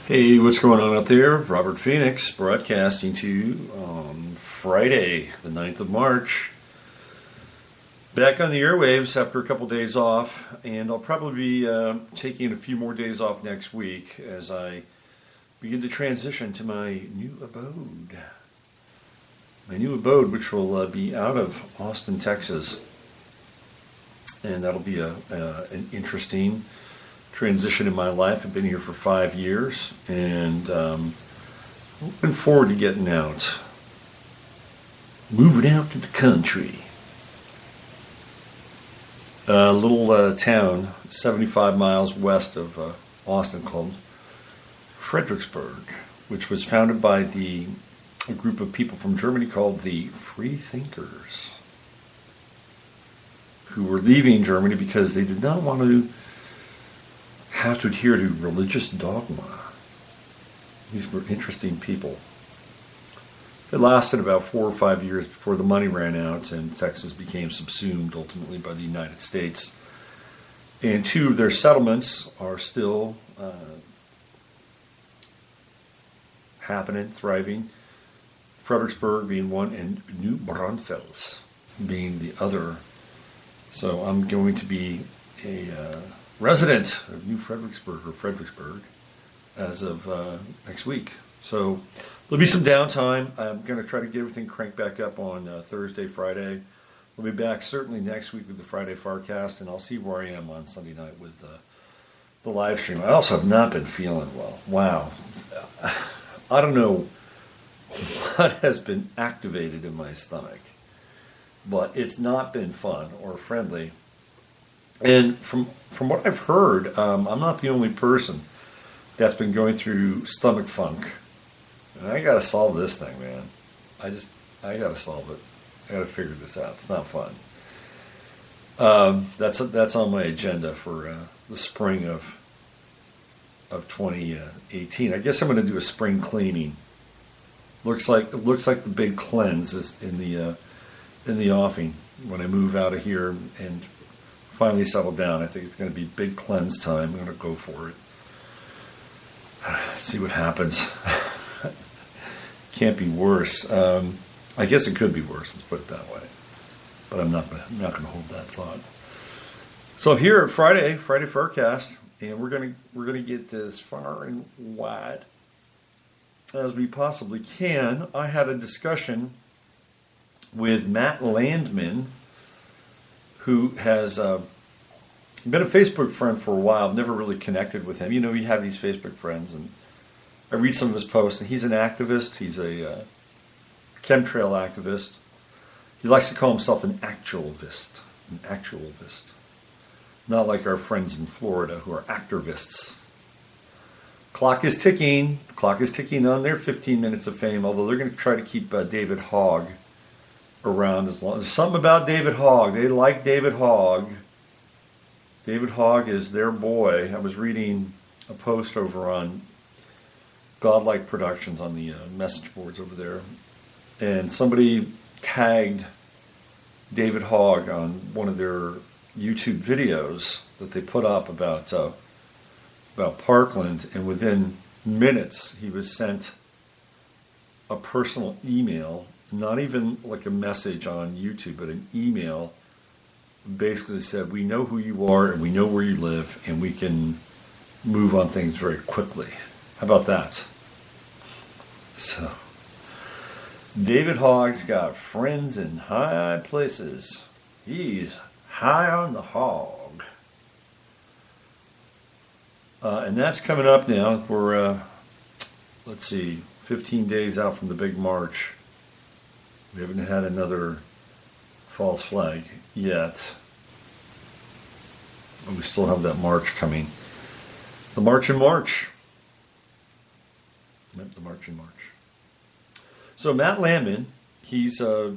Hey, what's going on out there? Robert Phoenix broadcasting to you on Friday, the 9th of March. Back on the airwaves after a couple days off, and I'll probably be taking a few more days off next week as I begin to transition to my new abode. My new abode, which will be out of Austin, Texas. And that'll be an interesting transition in my life. I've been here for 5 years, and looking forward to getting out, moving out to the country. A little town 75 miles west of Austin called Fredericksburg, which was founded by a group of people from Germany called the Free Thinkers, who were leaving Germany because they did not want to have to adhere to religious dogma. These were interesting people. It lasted about 4 or 5 years before the money ran out and Texas became subsumed ultimately by the United States. And 2 of their settlements are still happening, thriving. Fredericksburg being one and New Braunfels being the other. So I'm going to be a resident of New Fredericksburg as of next week. So there'll be some downtime. I'm going to try to get everything cranked back up on Thursday, Friday. We'll be back certainly next week with the Friday FARcast, and I'll see where I am on Sunday night with the live stream. I also have not been feeling well. Wow. I don't know what has been activated in my stomach, but it's not been fun or friendly. And from what I've heard, I'm not the only person that's been going through stomach funk. And I got to solve this thing, man. I got to solve it. I got to figure this out. It's not fun. That's on my agenda for the spring of 2018. I guess I'm going to do a spring cleaning. Looks like the big cleanse is in the offing when I move out of here and finally settle down. I think it's going to be big cleanse time. I'm going to go for it. See what happens. Can't be worse. I guess it could be worse. Let's put it that way. But I'm not going to hold that thought. So here at Friday FARcast, and we're going to get as far and wide as we possibly can. I had a discussion with Matt Landman, who has been a Facebook friend for a while. I've never really connected with him. You know, you have these Facebook friends, and I read some of his posts, and he's an activist. He's a chemtrail activist. He likes to call himself an actualist. An actualist. Not like our friends in Florida who are activists. Clock is ticking. The clock is ticking on their 15 minutes of fame, although they're going to try to keep David Hogg around as long. There's something about David Hogg. They like David Hogg. David Hogg is their boy. I was reading a post over on Godlike Productions on the message boards over there, and somebody tagged David Hogg on one of their YouTube videos that they put up about Parkland, and within minutes he was sent a personal email. Not even like a message on YouTube, but an email basically said, we know who you are and we know where you live and we can move on things very quickly. How about that? So, David Hogg's got friends in high places. He's high on the hog. And that's coming up now. We're, 15 days out from the big march. We haven't had another false flag yet. But we still have that march coming. The March in March. The March in March. So Matt Landman, he's a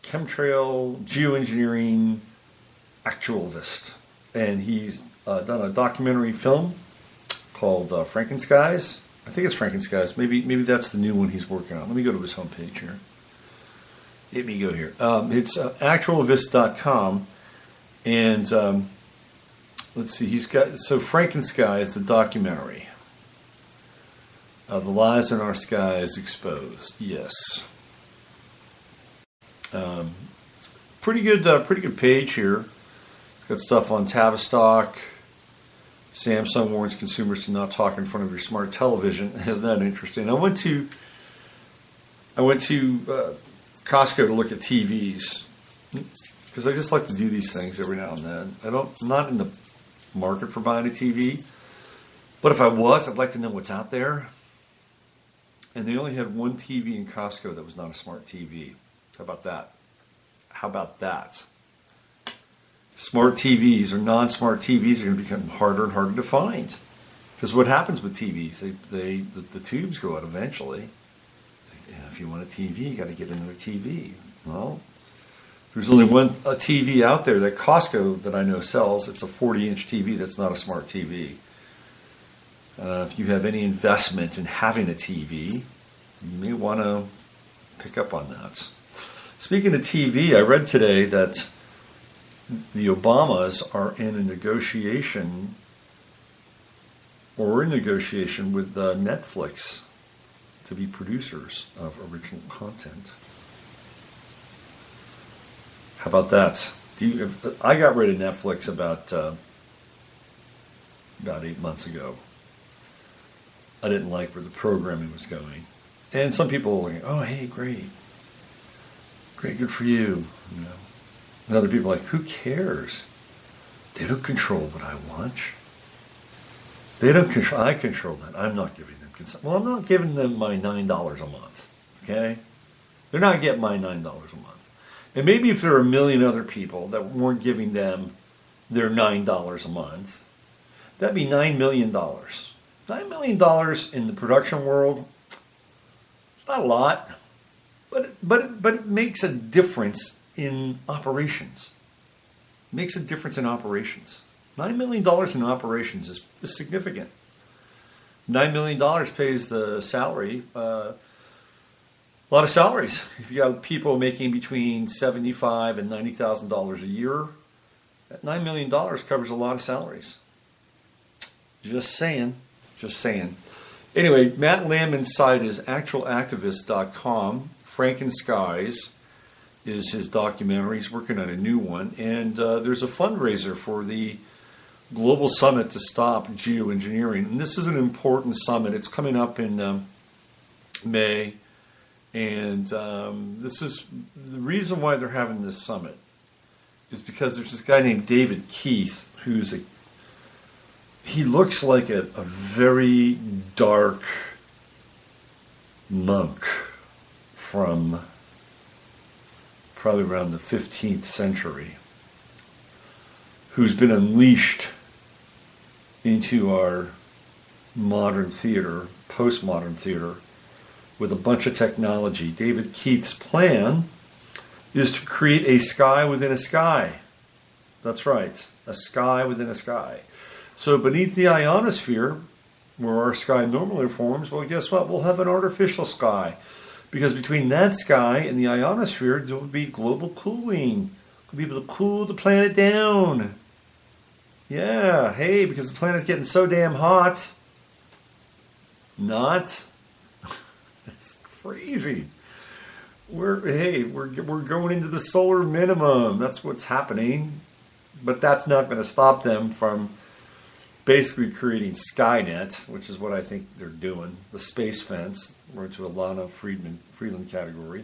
chemtrail geoengineering actualist, and he's done a documentary film called Frankenskies. I think it's Frankenskies. Maybe that's the new one he's working on. Let me go to his homepage here. Let me go here. It's actualist.com, and let's see, he's got, so Frankenskies, the documentary. The Lies in Our Skies Exposed. Yes. Pretty good page here. It's got stuff on Tavistock. Samsung warns consumers to not talk in front of your smart television. Isn't that interesting? I went to Costco to look at TVs because I just like to do these things every now and then. I'm not in the market for buying a TV, but if I was, I'd like to know what's out there. And they only had one TV in Costco that was not a smart TV. How about that? How about that? Smart TVs or non-smart TVs are going to become harder and harder to find. Because what happens with TVs? The tubes go out eventually. It's like, yeah, if you want a TV, you got to get another TV. Well, there's only a TV out there that Costco that I know sells. It's a 40-inch TV that's not a smart TV. If you have any investment in having a TV, you may want to pick up on that. Speaking of TV, I read today that the Obamas are in negotiation with Netflix to be producers of original content. How about that? I got rid of Netflix about 8 months ago. I didn't like where the programming was going. And some people were like, oh, hey, great, good for you. And other people are like, who cares? They don't control what I watch. They don't control, I control that. I'm not giving them consent. Well, I'm not giving them my $9 a month, okay? They're not getting my $9 a month. And maybe if there are a million other people that weren't giving them their $9 a month, that'd be $9 million. $9 million in the production world, it's not a lot, but it makes a difference in operations. It makes a difference in operations. $9 million in operations is significant. $9 million pays the salary, a lot of salaries. If you got people making between $75,000 and $90,000 a year, that $9 million covers a lot of salaries. Just saying. Anyway, Matt Landman's site is actualactivist.com. Frankenskies is his documentary. He's working on a new one. And there's a fundraiser for the Global Summit to Stop Geoengineering. And this is an important summit. It's coming up in May. And this is the reason why they're having this summit is because there's this guy named David Keith who's he looks like a very dark monk from probably around the 15th century who's been unleashed into our modern theater, postmodern theater, with a bunch of technology. David Keith's plan is to create a sky within a sky. That's right, a sky within a sky. So beneath the ionosphere, where our sky normally forms, well, guess what? We'll have an artificial sky. Because between that sky and the ionosphere, there will be global cooling. We'll be able to cool the planet down. Yeah, hey, because the planet's getting so damn hot. Not. That's crazy. We're going into the solar minimum. That's what's happening. But that's not going to stop them from basically creating Skynet, which is what I think they're doing. The space fence. We're into a Lana Freeland category.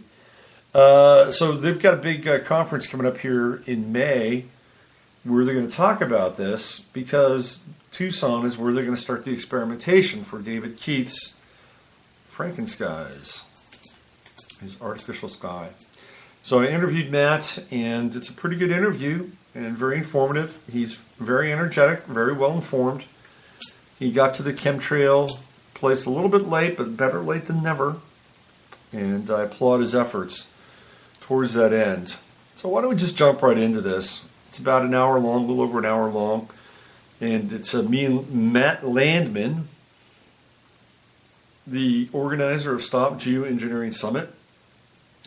So they've got a big conference coming up here in May where they're going to talk about this because Tucson is where they're going to start the experimentation for David Keith's Frankenskies, his artificial sky. So I interviewed Matt, and it's a pretty good interview and very informative. He's very energetic, very well informed. He got to the chemtrail place a little bit late, but better late than never. And I applaud his efforts towards that end. So why don't we just jump right into this? It's about an hour long, a little over an hour long. And it's me and Matt Landman, the organizer of Stop Geoengineering Summit,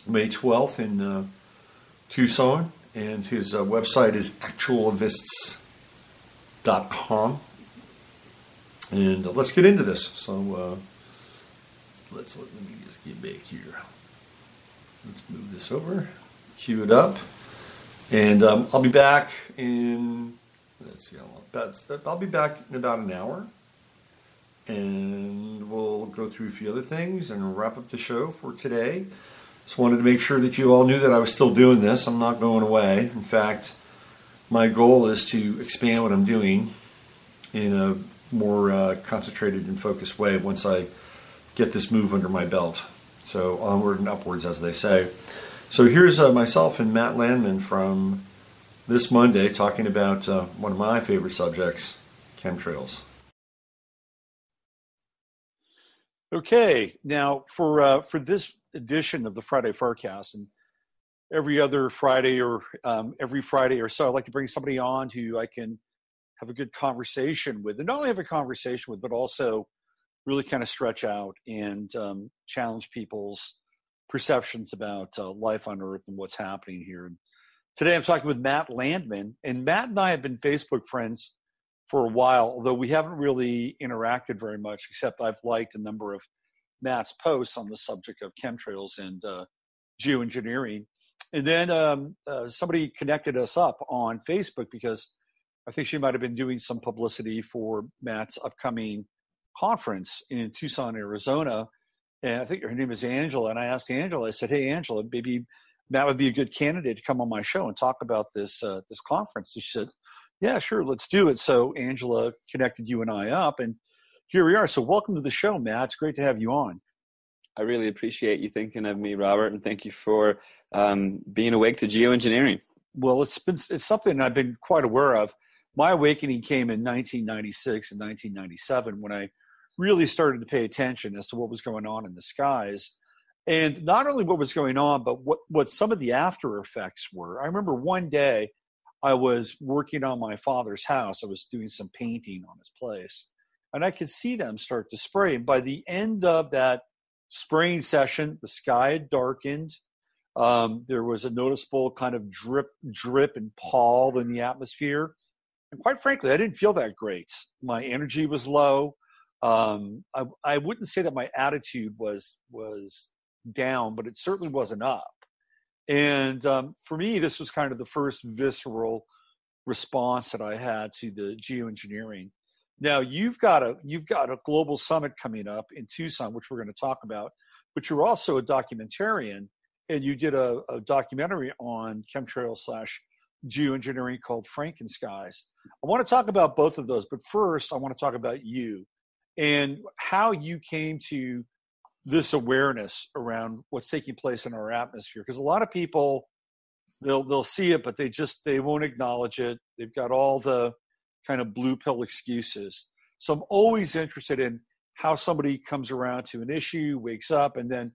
May 12th in Tucson. And his website is actualvists.com. And let's get into this. So let me just get back here. Let's move this over, cue it up, and I'll be back in. Let's see, I'll be back in about an hour, and we'll go through a few other things and wrap up the show for today. Just wanted to make sure that you all knew that I was still doing this. I'm not going away. In fact, my goal is to expand what I'm doing in a more concentrated and focused way once I get this move under my belt. So onward and upwards, as they say. So here's myself and Matt Landman from this Monday talking about one of my favorite subjects, chemtrails. Okay, now for this edition of the Friday FARcast, and every other Friday or every Friday or so, I'd like to bring somebody on who I can have a good conversation with, and not only have a conversation with, but also really kind of stretch out and challenge people's perceptions about life on Earth and what's happening here. And today I'm talking with Matt Landman, and Matt and I have been Facebook friends for a while, although we haven't really interacted very much, except I've liked a number of Matt's posts on the subject of chemtrails and geoengineering. And then somebody connected us up on Facebook because I think she might have been doing some publicity for Matt's upcoming conference in Tucson, Arizona. And I think her name is Angela. And I asked Angela, I said, hey, Angela, maybe Matt would be a good candidate to come on my show and talk about this conference. And she said, yeah, sure, let's do it. So Angela connected you and I up, and here we are. So welcome to the show, Matt. It's great to have you on. I really appreciate you thinking of me, Robert, and thank you for being awake to geoengineering. Well, it's something I've been quite aware of. My awakening came in 1996 and 1997 when I really started to pay attention as to what was going on in the skies. And not only what was going on, but what some of the after effects were. I remember one day I was working on my father's house. I was doing some painting on his place, and I could see them start to spray. And by the end of that spraying session, the sky had darkened. There was a noticeable kind of drip and pall in the atmosphere. And quite frankly, I didn't feel that great. My energy was low. I wouldn't say that my attitude was down, but it certainly wasn't up. And for me, this was kind of the first visceral response that I had to the geoengineering. Now you've got a global summit coming up in Tucson, which we're going to talk about, but you're also a documentarian, and you did a documentary on chemtrail / geoengineering called Frankenskies. I want to talk about both of those, but first I want to talk about you and how you came to this awareness around what's taking place in our atmosphere. Because a lot of people, they'll see it, but they won't acknowledge it. They've got all the kind of blue pill excuses. So I'm always interested in how somebody comes around to an issue, wakes up, and then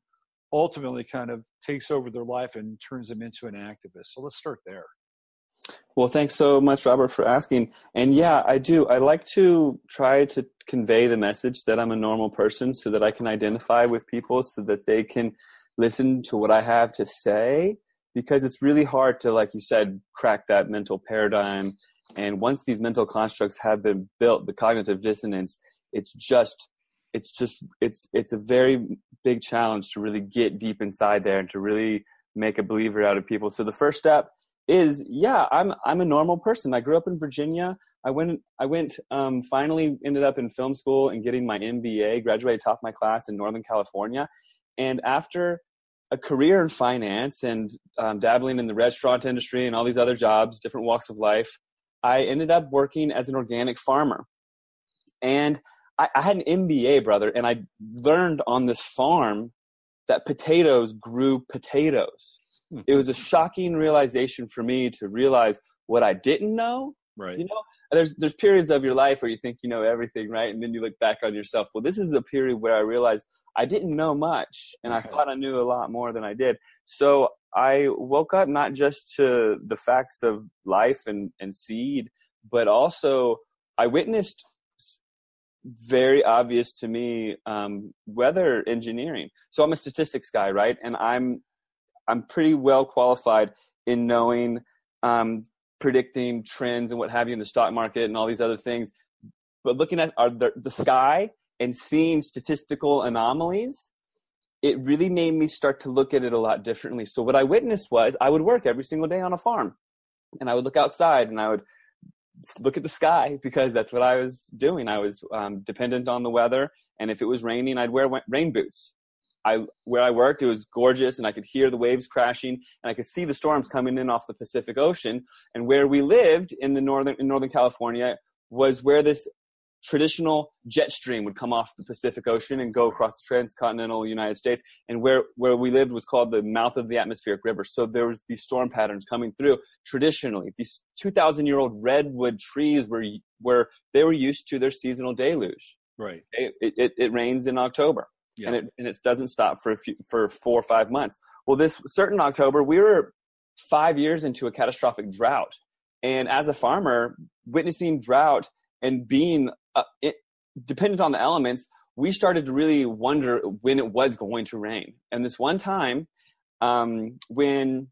ultimately kind of takes over their life and turns them into an activist. So let's start there. Well, thanks so much, Robert, for asking. And yeah, I do. I like to try to convey the message that I'm a normal person so that I can identify with people so that they can listen to what I have to say, because it's really hard to, like you said, crack that mental paradigm. And once these mental constructs have been built, the cognitive dissonance, it's a very big challenge to really get deep inside there and to really make a believer out of people. So the first step is, yeah, I'm a normal person. I grew up in Virginia. I finally ended up in film school and getting my MBA, graduated top of my class in Northern California. And after a career in finance and dabbling in the restaurant industry and all these other jobs, different walks of life, I ended up working as an organic farmer. And I had an MBA, brother, and I learned on this farm that potatoes grew potatoes. It was a shocking realization for me to realize what I didn't know. Right. You know, there's periods of your life where you think you know everything, right? And then you look back on yourself. Well, this is a period where I realized I didn't know much, and I thought I knew a lot more than I did. So I woke up not just to the facts of life and seed, but also I witnessed very obvious to me weather engineering. So I'm a statistics guy, right? And I'm pretty well qualified in knowing predicting trends and what have you in the stock market and all these other things. But looking at the sky and seeing statistical anomalies, it really made me start to look at it a lot differently. So what I witnessed was I would work every single day on a farm, and I would look outside and I would look at the sky because that's what I was doing. I was dependent on the weather, and if it was raining, I'd wear rain boots. Where I worked, it was gorgeous, and I could hear the waves crashing, and I could see the storms coming in off the Pacific Ocean. And where we lived in Northern California was where this traditional jet stream would come off the Pacific Ocean and go across the transcontinental United States. And where we lived was called the mouth of the atmospheric river. So there was these storm patterns coming through. Traditionally, these 2,000-year-old redwood trees were they were used to their seasonal deluge. Right. It rains in October. Yeah. And it doesn't stop for 4 or 5 months. Well, this certain October, we were 5 years into a catastrophic drought. And as a farmer, witnessing drought and being dependent on the elements, we started to really wonder when it was going to rain. And this one time, when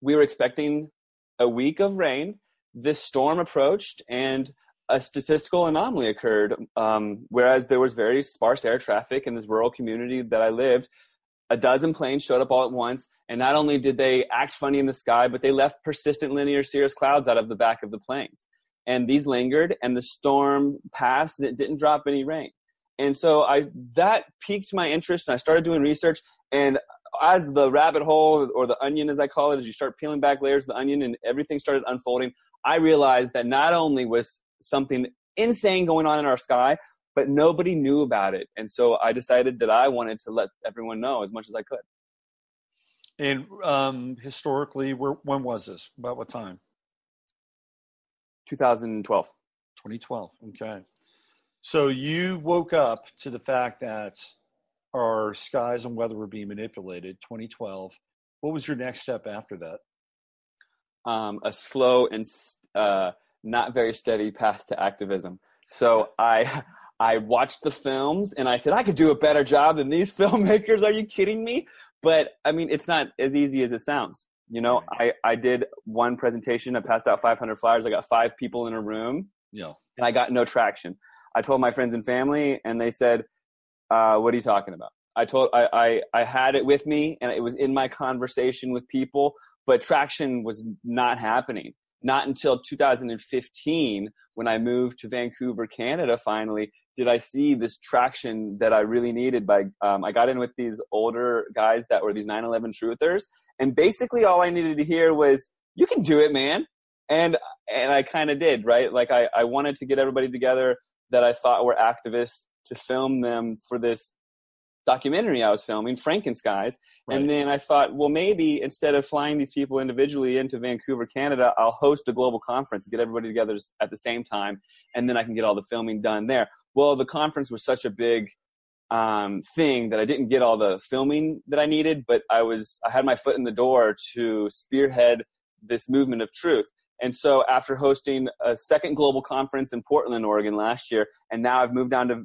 we were expecting a week of rain, this storm approached and a statistical anomaly occurred, whereas there was very sparse air traffic in this rural community that I lived. A dozen planes showed up all at once, and not only did they act funny in the sky, but they left persistent linear cirrus clouds out of the back of the planes. And these lingered, and the storm passed, and it didn't drop any rain. And so that piqued my interest, and I started doing research. And as the rabbit hole, or the onion as I call it, as you start peeling back layers of the onion and everything started unfolding, I realized that not only was something insane going on in our sky, but nobody knew about it. And so I decided that I wanted to let everyone know as much as I could. And historically, when was this? About what time? 2012. 2012. Okay. So you woke up to the fact that our skies and weather were being manipulated, 2012. What was your next step after that? A slow and not very steady path to activism. So I watched the films and I said, I could do a better job than these filmmakers. Are you kidding me? But I mean, it's not as easy as it sounds. You know, I did one presentation. I passed out 500 flyers. I got 5 people in a room. Yeah. And I got no traction. I told my friends and family, and they said, what are you talking about? I had it with me, and it was in my conversation with people, but traction was not happening. Not until 2015, when I moved to Vancouver, Canada, finally, did I see this traction that I really needed. I got in with these older guys that were these 9/11 truthers, and basically all I needed to hear was, you can do it, man. And I kind of did, right? Like I wanted to get everybody together that I thought were activists to film them for this documentary I was filming, Frankenskies. Right. And then I thought, well, maybe instead of flying these people individually into Vancouver, Canada, I'll host a global conference and get everybody together at the same time, and then I can get all the filming done there. Well, the conference was such a big thing that I didn't get all the filming that I needed, but I had my foot in the door to spearhead this movement of truth. And so after hosting a second global conference in Portland, Oregon last year, and now I've moved down to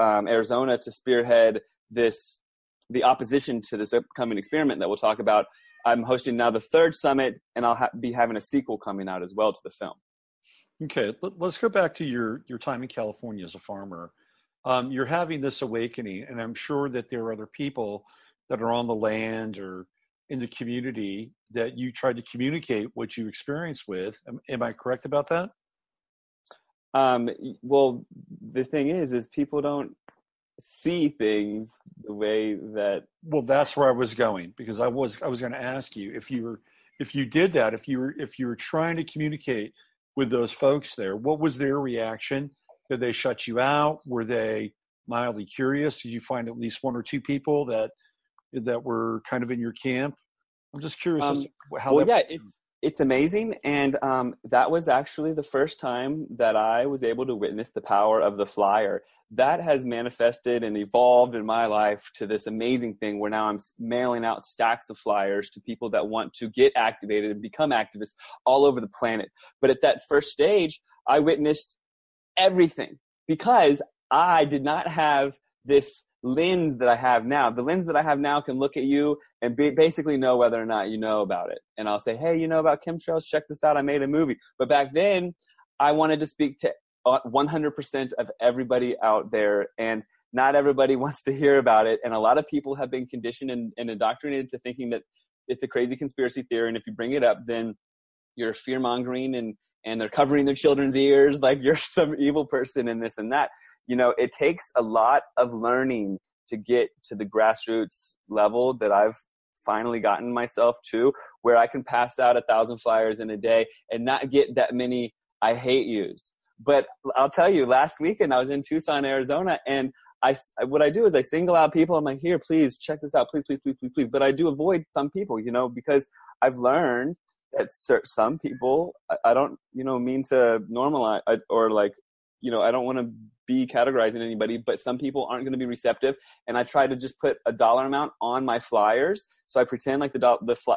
Arizona to spearhead the opposition to this upcoming experiment that we'll talk about. I'm hosting now the 3rd summit, and I'll be having a sequel coming out as well to the film. Okay, let's go back to your time in California as a farmer. You're having this awakening, and I'm sure that there are other people that are on the land or in the community that you tried to communicate what you experienced with. Am I correct about that? Well, the thing is people don't see things the way that. Well, that's where I was going, because I was going to ask you if you did that, if you were trying to communicate with those folks there, what was their reaction? Did they shut you out? Were they mildly curious? Did you find at least 1 or 2 people that were kind of in your camp? I'm just curious as to how. Well, yeah, it's amazing, and that was actually the first time that I was able to witness the power of the flyer. That has manifested and evolved in my life to this amazing thing where now I'm mailing out stacks of flyers to people that want to get activated and become activists all over the planet. But at that first stage, I witnessed everything because I did not have this lens that I have now. The lens that I have now can look at you and basically know whether or not you know about it. And I'll say, hey, you know about chemtrails? Check this out. I made a movie. But back then, I wanted to speak to 100% of everybody out there, and not everybody wants to hear about it. And a lot of people have been conditioned and indoctrinated to thinking that it's a crazy conspiracy theory, and if you bring it up, then you're fear-mongering, and they're covering their children's ears like you're some evil person and this and that. It takes a lot of learning to get to the grassroots level that I've finally gotten myself to, where I can pass out 1,000 flyers in a day and not get that many I hate yous. But I'll tell you, last weekend I was in Tucson, Arizona, and what I do is I single out people. I'm like, here, please check this out. Please, please, please, please, please. But I do avoid some people, because I've learned that some people, I don't, mean to normalize or like, I don't want to be categorizing anybody, but some people aren't going to be receptive. And I try to just put a dollar amount on my flyers. So I pretend like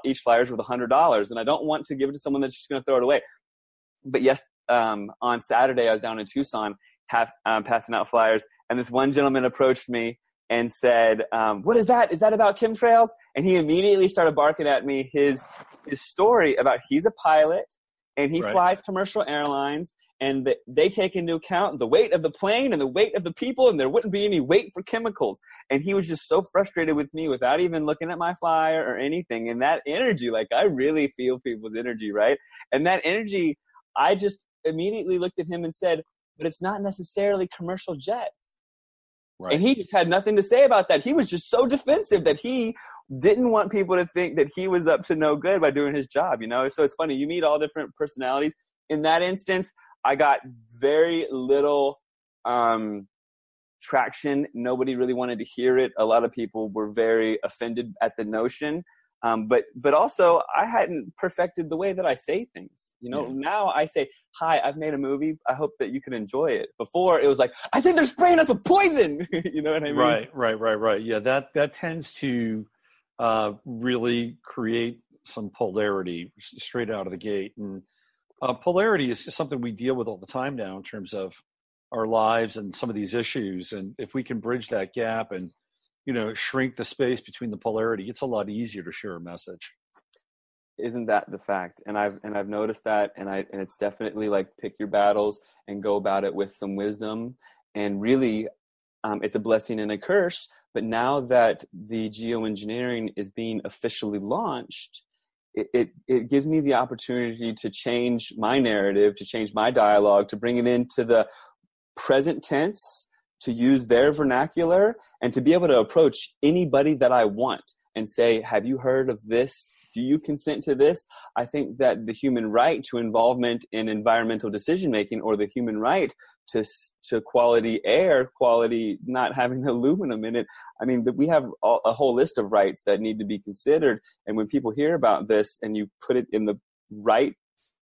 each flyer is worth $100, and I don't want to give it to someone that's just going to throw it away. But yes, on Saturday I was down in Tucson passing out flyers, and this one gentleman approached me and said, what is that? Is that about chemtrails? And he immediately started barking at me his story about he's a pilot and he flies commercial airlines, and they take into account the weight of the plane and the weight of the people, and there wouldn't be any weight for chemicals. And he was just so frustrated with me without even looking at my flyer or anything. And that energy, like, I really feel people's energy, right? And that energy, I just immediately looked at him and said, but it's not necessarily commercial jets. Right. And he just had nothing to say about that. He was just so defensive that he didn't want people to think that he was up to no good by doing his job, So it's funny. You meet all different personalities. In that instance, I got very little traction. Nobody really wanted to hear it. A lot of people were very offended at the notion. But also, I hadn't perfected the way that I say things. Now I say, hi, I've made a movie. I hope that you can enjoy it. Before, it was like, I think they're spraying us with poison. You know what I mean? Right. Yeah, that tends to really create some polarity straight out of the gate. And polarity is something we deal with all the time now in terms of our lives and some of these issues. And if we can bridge that gap and shrink the space between the polarity, it's a lot easier to share a message. Isn't that the fact? And I've noticed that, and it's definitely like, pick your battles and go about it with some wisdom. And really, it's a blessing and a curse. But now that the geoengineering is being officially launched, it gives me the opportunity to change my narrative, to change my dialogue, to bring it into the present tense, to use their vernacular, and to be able to approach anybody that I want and say, have you heard of this? Do you consent to this? I think that the human right to involvement in environmental decision-making, or the human right to quality air, quality not having aluminum in it, I mean, we have a whole list of rights that need to be considered. And when people hear about this and you put it in the right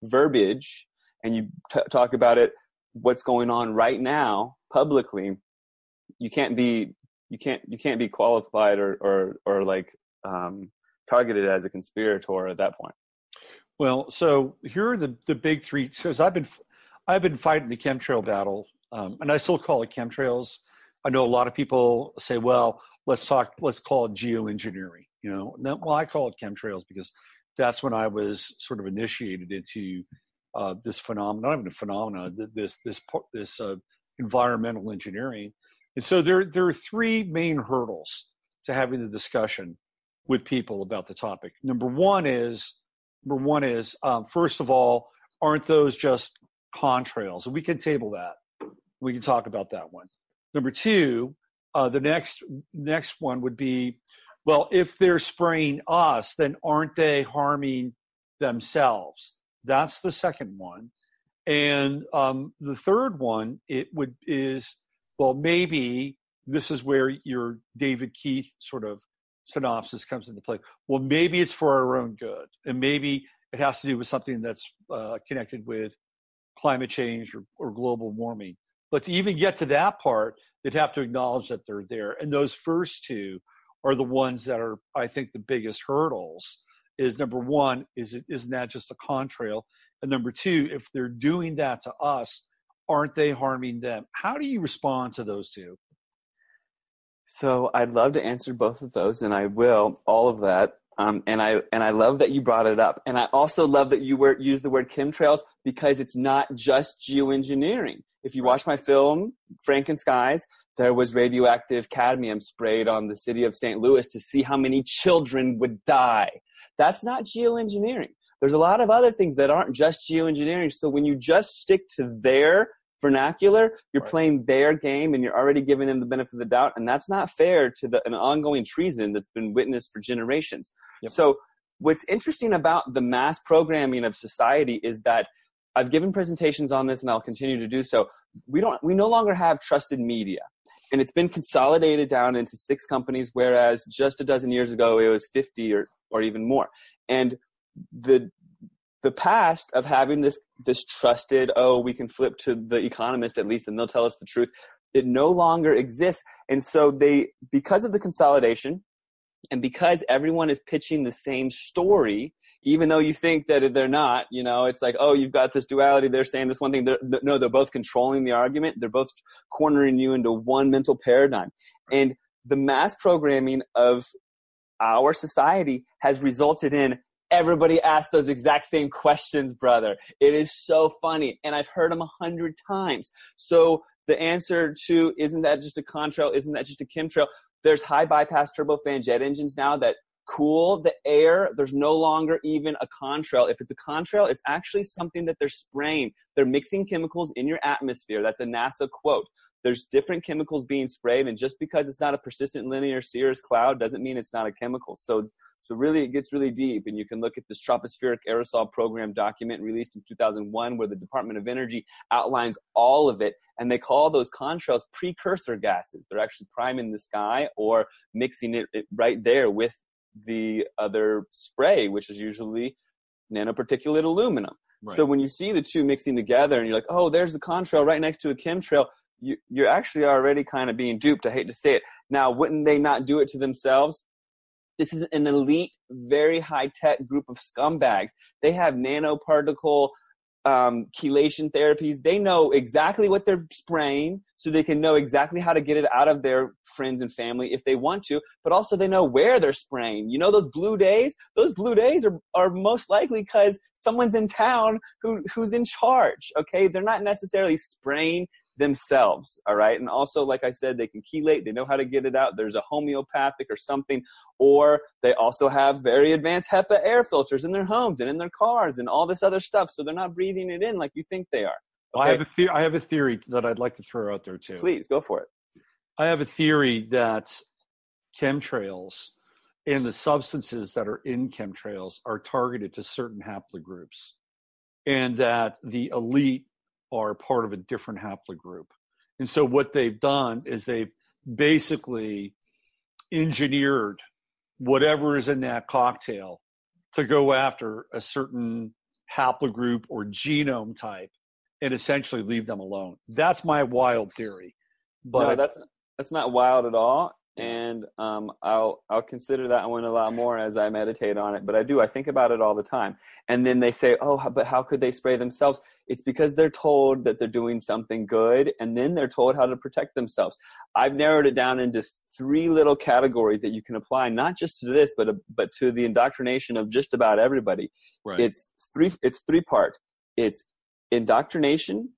verbiage and you talk about it, what's going on right now publicly, you can't be qualified or like targeted as a conspirator at that point. Well, so here are the big three. Because I've been fighting the chemtrail battle, and I still call it chemtrails. I know a lot of people say, well, let's call it geoengineering. Well, I call it chemtrails because that's when I was sort of initiated into this phenomenon, not even a phenomenon, this environmental engineering. And so there are three main hurdles to having the discussion with people about the topic. Number one is first of all, aren't those just contrails? And we can table that. We can talk about that one. Number two, the next one would be, well, if they're spraying us, then aren't they harming themselves? That's the second one. And the third one is, well, maybe this is where your David Keith sort of synopsis comes into play. Well, maybe it's for our own good, and maybe it has to do with something that's connected with climate change or global warming. But to even get to that part, they'd have to acknowledge that they're there. And those first two are the ones that are, I think, the biggest hurdles. Is number one, isn't that just a contrail? And number two, if they're doing that to us, aren't they harming them? How do you respond to those two? So I'd love to answer both of those, and I will, all of that. And I love that you brought it up. And I also love that you used the word chemtrails, because it's not just geoengineering. If you watch my film, Frankenskies, there was radioactive cadmium sprayed on the city of St. Louis to see how many children would die. That's not geoengineering. There's a lot of other things that aren't just geoengineering. So when you just stick to their vernacular, you're playing their game, and you're already giving them the benefit of the doubt, and that's not fair to an ongoing treason that's been witnessed for generations. So what's interesting about the mass programming of society is that I've given presentations on this, and I'll continue to do so. We no longer have trusted media, and it's been consolidated down into 6 companies, whereas just a dozen years ago it was 50 or even more. And the past of having this trusted, we can flip to The Economist at least and they'll tell us the truth, it no longer exists. And so because of the consolidation, and because everyone is pitching the same story, even though you think that they're not, it's like, you've got this duality, they're saying this one thing. They're both controlling the argument. They're both cornering you into one mental paradigm. And the mass programming of our society has resulted in everybody asks those exact same questions, brother. It is so funny. And I've heard them 100 times. So the answer to, isn't that just a contrail? Isn't that just a chemtrail? There's high bypass turbofan jet engines now that cool the air. There's no longer even a contrail. If it's a contrail, it's actually something that they're spraying. They're mixing chemicals in your atmosphere. That's a NASA quote. There's different chemicals being sprayed, and just because it's not a persistent linear cirrus cloud doesn't mean it's not a chemical. So really it gets really deep, and you can look at this tropospheric aerosol program document released in 2001 where the Department of Energy outlines all of it, and they call those contrails precursor gases. They're actually priming the sky or mixing it right there with the other spray, which is usually nanoparticulate aluminum. Right. So when you see the two mixing together and you're like, there's the contrail right next to a chemtrail, you're actually already kind of being duped. I hate to say it. Now, wouldn't they not do it to themselves? This is an elite, very high-tech group of scumbags. They have nanoparticle chelation therapies. They know exactly what they're spraying, so they can know exactly how to get it out of their friends and family if they want to, but also they know where they're spraying. Those blue days? Those blue days are most likely because someone's in town who's in charge, okay? They're not necessarily spraying themselves, all right? And also, like I said, they can chelate. They know how to get it out. There's a homeopathic or something. Or they also have very advanced HEPA air filters in their homes and in their cars and all this other stuff. So they're not breathing it in like you think they are. Okay? Well, I have a theory that I'd like to throw out there too. Please, go for it. I have a theory that chemtrails and the substances that are in chemtrails are targeted to certain haplogroups, and that the elite are part of a different haplogroup. And so what they've done is they've basically engineered whatever is in that cocktail to go after a certain haplogroup or genome type and essentially leave them alone. That's my wild theory. But no, that's not wild at all. And I'll consider that one a lot more as I meditate on it. But I think about it all the time. And then they say, but how could they spray themselves? It's because they're told that they're doing something good, and then they're told how to protect themselves. I've narrowed it down into 3 little categories that you can apply, not just to this, but to the indoctrination of just about everybody. Right. It's 3-part. It's indoctrination,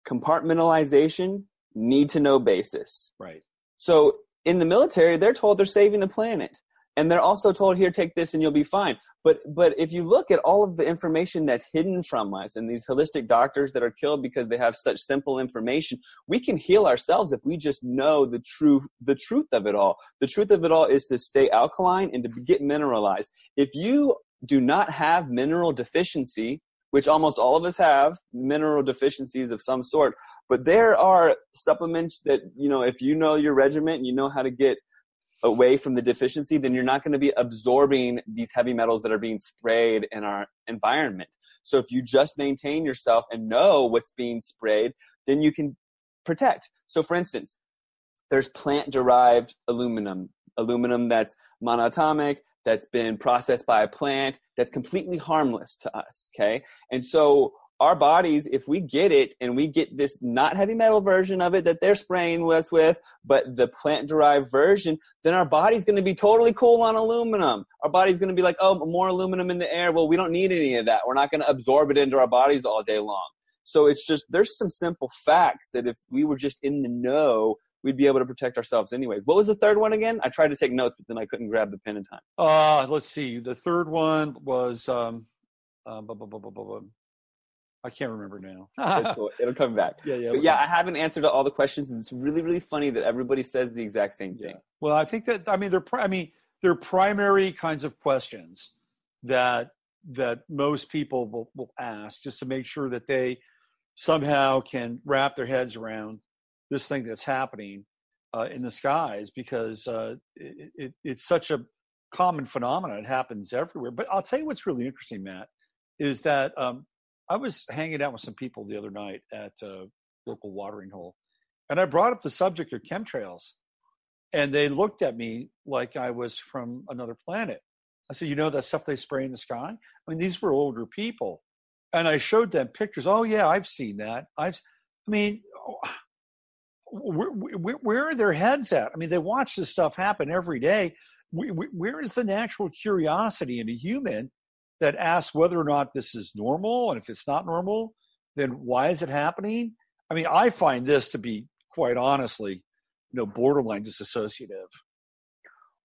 compartmentalization, need-to-know basis. Right. So in the military, they're told they're saving the planet. And they're also told, here, take this and you'll be fine. But if you look at all of the information that's hidden from us and these holistic doctors that are killed because they have such simple information, we can heal ourselves if we just know the truth of it all. The truth of it all is to stay alkaline and to get mineralized. If you do not have mineral deficiency, which almost all of us have mineral deficiencies of some sort, but there are supplements that, if you know your regimen and you know how to get away from the deficiency, then you're not going to be absorbing these heavy metals that are being sprayed in our environment. So if you just maintain yourself and know what's being sprayed, then you can protect. So for instance, there's plant-derived aluminum that's monatomic, that's been processed by a plant, that's completely harmless to us, okay? And so our bodies, if we get it and we get this not heavy metal version of it that they're spraying us with, but the plant-derived version, then our body's going to be totally cool on aluminum. Our body's going to be like, oh, more aluminum in the air. Well, we don't need any of that. We're not going to absorb it into our bodies all day long. So it's just, there's some simple facts that if we were just in the know, we'd be able to protect ourselves anyways. What was the third one again? I tried to take notes, but then I couldn't grab the pen in time. Let's see. The third one was, I can't remember now. That's cool. It'll come back. Yeah, I haven't answered all the questions, and it's really, really funny that everybody says the exact same thing. Well, I think that, they're primary kinds of questions that most people will ask just to make sure that they somehow can wrap their heads around this thing that's happening in the skies, because it's such a common phenomenon. It happens everywhere. But I'll tell you what's really interesting, Matt, is that I was hanging out with some people the other night at a local watering hole, and I brought up the subject of chemtrails, and they looked at me like I was from another planet. I said, that stuff they spray in the sky? I mean, these were older people. And I showed them pictures. Oh, yeah, I've seen that. Where are their heads at? I mean, they watch this stuff happen every day. Where is the natural curiosity in a human that asks whether or not this is normal? And if it's not normal, then why is it happening? I mean, I find this to be, quite honestly, borderline disassociative.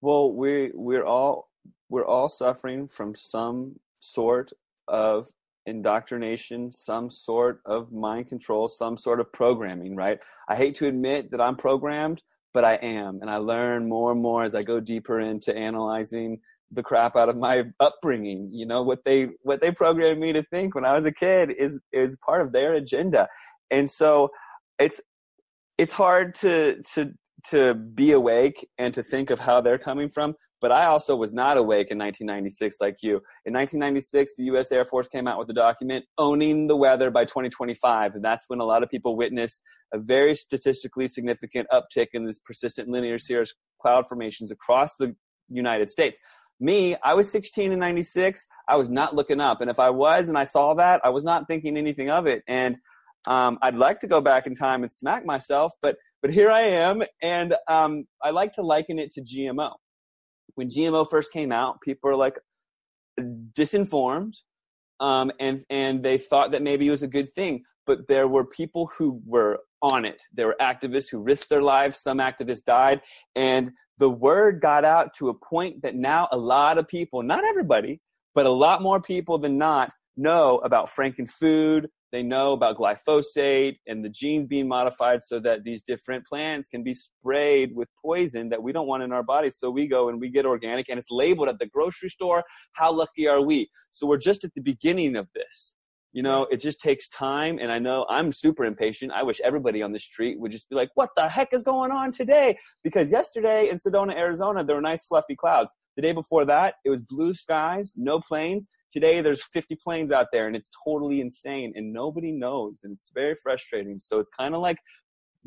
Well, we're all suffering from some sort of indoctrination, some sort of mind control, some sort of programming, right? I hate to admit that I'm programmed, but I am. And I learn more and more as I go deeper into analyzing the crap out of my upbringing. What they programmed me to think when I was a kid is part of their agenda. And so it's hard to be awake and to think of how they're coming from. But I also was not awake in 1996 like you. In 1996, the U.S. Air Force came out with a document, Owning the Weather by 2025. And that's when a lot of people witnessed a very statistically significant uptick in this persistent linear cirrus cloud formations across the United States. Me, I was 16 in 96. I was not looking up. And if I was and I saw that, I was not thinking anything of it. And I'd like to go back in time and smack myself, but here I am. And I like to liken it to GMO. When GMO first came out, people were like disinformed, and they thought that maybe it was a good thing. But there were people who were on it. There were activists who risked their lives. Some activists died. And the word got out to a point that now a lot of people, not everybody, but a lot more people than not, know about Frankenfood. They know about glyphosate and the genes being modified so that these different plants can be sprayed with poison that we don't want in our bodies. So we go and we get organic, and it's labeled at the grocery store. How lucky are we? So we're just at the beginning of this. It just takes time. And I know I'm super impatient. I wish everybody on the street would just be like, what the heck is going on today? Because yesterday in Sedona, Arizona, there were nice fluffy clouds. The day before that, it was blue skies, no planes. Today, there's 50 planes out there, and it's totally insane, and nobody knows, and it's very frustrating. So it's kind of like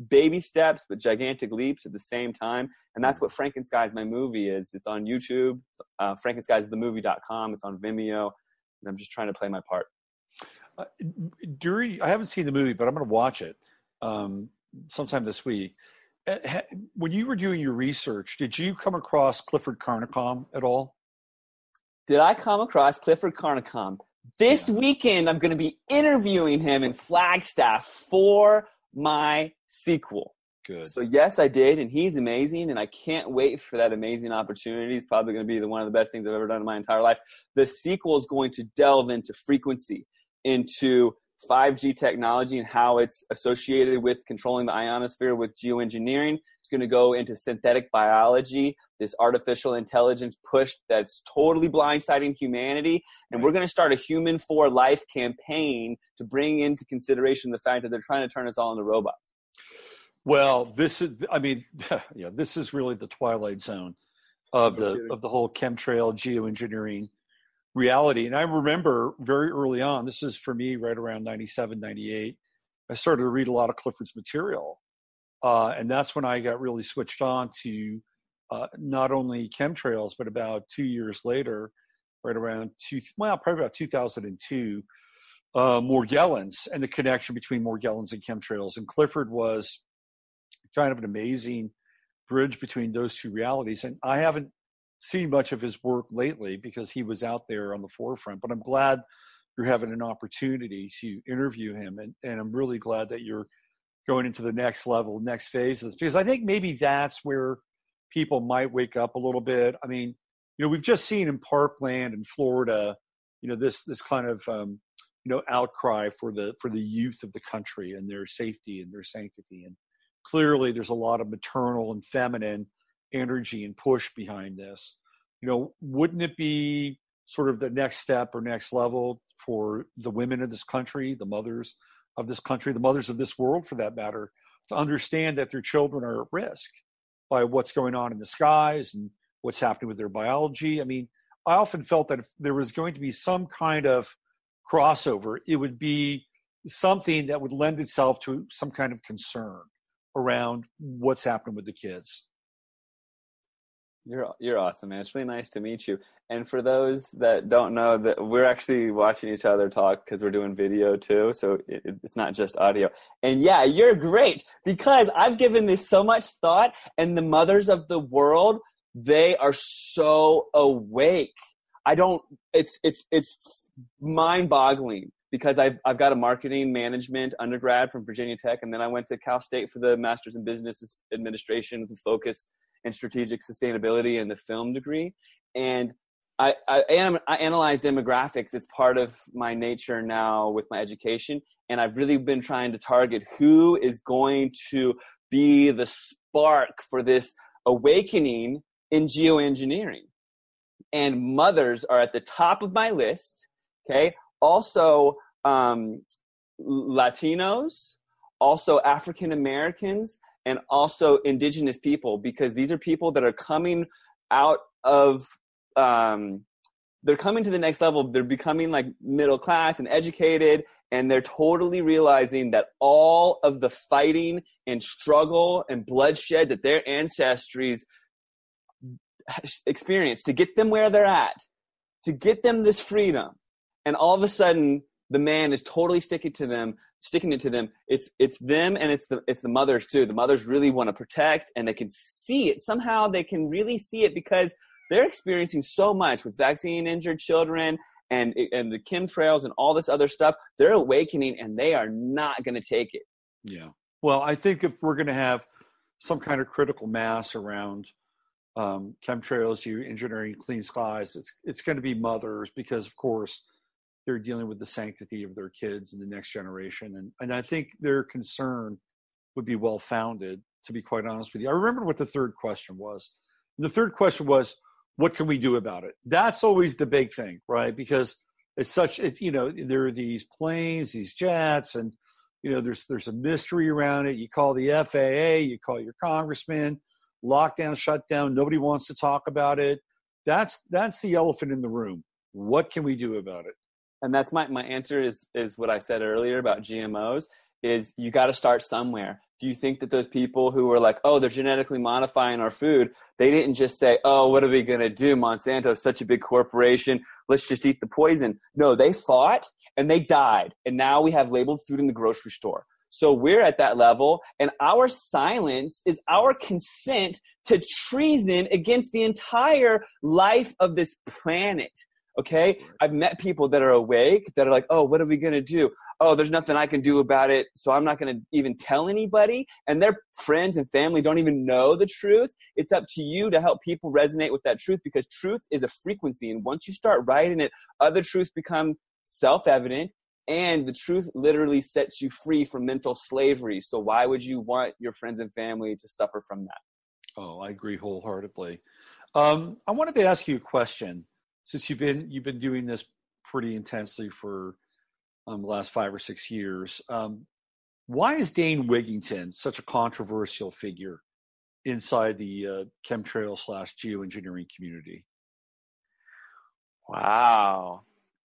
baby steps, but gigantic leaps at the same time, and that's what Frankenskies, my movie, is. It's on YouTube, frankenskiesthemovie.com. It's on Vimeo, and I'm just trying to play my part. I haven't seen the movie, but I'm going to watch it sometime this week. When you were doing your research, did you come across Clifford Carnicom at all? Did I come across Clifford Carnicom? This weekend, I'm going to be interviewing him in Flagstaff for my sequel. Good. So yes, I did, and he's amazing, and I can't wait for that amazing opportunity. It's probably going to be one of the best things I've ever done in my entire life. The sequel is going to delve into frequency, into 5G technology and how it's associated with controlling the ionosphere with geoengineering. It's going to go into synthetic biology, this artificial intelligence push that's totally blindsiding humanity. And we're going to start a Human for Life campaign to bring into consideration the fact that they're trying to turn us all into robots. Well, this is really the twilight zone of the whole chemtrail geoengineering reality. And I remember very early on, this is for me right around 97, 98, I started to read a lot of Clifford's material. And that's when I got really switched on to not only chemtrails, but about 2 years later, right around probably about 2002, Morgellons and the connection between Morgellons and chemtrails. And Clifford was kind of an amazing bridge between those two realities. And I haven't seen much of his work lately because he was out there on the forefront, but I'm glad you're having an opportunity to interview him. And I'm really glad that you're going into the next level, next phase of this, because I think maybe that's where people might wake up a little bit. I mean, we've just seen in Parkland in Florida, this kind of, outcry for the youth of the country and their safety and their sanctity. And clearly there's a lot of maternal and feminine energy and push behind this. Wouldn't it be sort of the next step or next level for the women of this country, the mothers of this country, the mothers of this world for that matter, to understand that their children are at risk by what's going on in the skies and what's happening with their biology? I mean, I often felt that if there was going to be some kind of crossover, it would be something that would lend itself to some kind of concern around what's happening with the kids. You're awesome, man. It's really nice to meet you. And for those that don't know, that we're actually watching each other talk because we're doing video too, so it's not just audio. And yeah, you're great because I've given this so much thought, and the mothers of the world, they are so awake. It's mind-boggling because I've got a marketing management undergrad from Virginia Tech, and then I went to Cal State for the Master's in Business Administration with a focus in strategic sustainability and the film degree. And I analyze demographics. It's part of my nature now with my education. And I've really been trying to target who is going to be the spark for this awakening in geoengineering. And mothers are at the top of my list. Okay. Also, Latinos, also African Americans, and also indigenous people, because these are people that are coming out of, they're coming to the next level. They're becoming like middle class and educated, and they're totally realizing that all of the fighting and struggle and bloodshed that their ancestries experienced to get them where they're at, to get them this freedom. And all of a sudden, the man is totally sticking it to them. It's them, and it's the mothers too. The mothers really want to protect, and they can see it. Somehow they can really see it because they're experiencing so much with vaccine injured children and the chemtrails and all this other stuff. They're awakening, and they are not going to take it. Yeah. Well, I think if we're going to have some kind of critical mass around chemtrails, geoengineering, clean skies, it's going to be mothers, because of course they're dealing with the sanctity of their kids and the next generation. And I think their concern would be well-founded, to be quite honest with you. I remember what the third question was. The third question was, what can we do about it? That's always the big thing, right? Because there are these planes, these jets, and, there's a mystery around it. You call the FAA, you call your congressman, lockdown, shutdown, nobody wants to talk about it. That's the elephant in the room. What can we do about it? And that's my answer is what I said earlier about GMOs, is you got to start somewhere. Do you think that those people who were like, oh, they're genetically modifying our food, they didn't just say, oh, what are we going to do? Monsanto's such a big corporation. Let's just eat the poison. No, they fought and they died. And now we have labeled food in the grocery store. So we're at that level, and our silence is our consent to treason against the entire life of this planet. Okay, I've met people that are awake that are like, oh, what are we going to do? Oh, there's nothing I can do about it, so I'm not going to even tell anybody. And their friends and family don't even know the truth. It's up to you to help people resonate with that truth, because truth is a frequency. And once you start writing it, other truths become self-evident, and the truth literally sets you free from mental slavery. So why would you want your friends and family to suffer from that? Oh, I agree wholeheartedly. I wanted to ask you a question. Since you've been doing this pretty intensely for the last 5 or 6 years, why is Dane Wigington such a controversial figure inside the chemtrail / geoengineering community? Wow.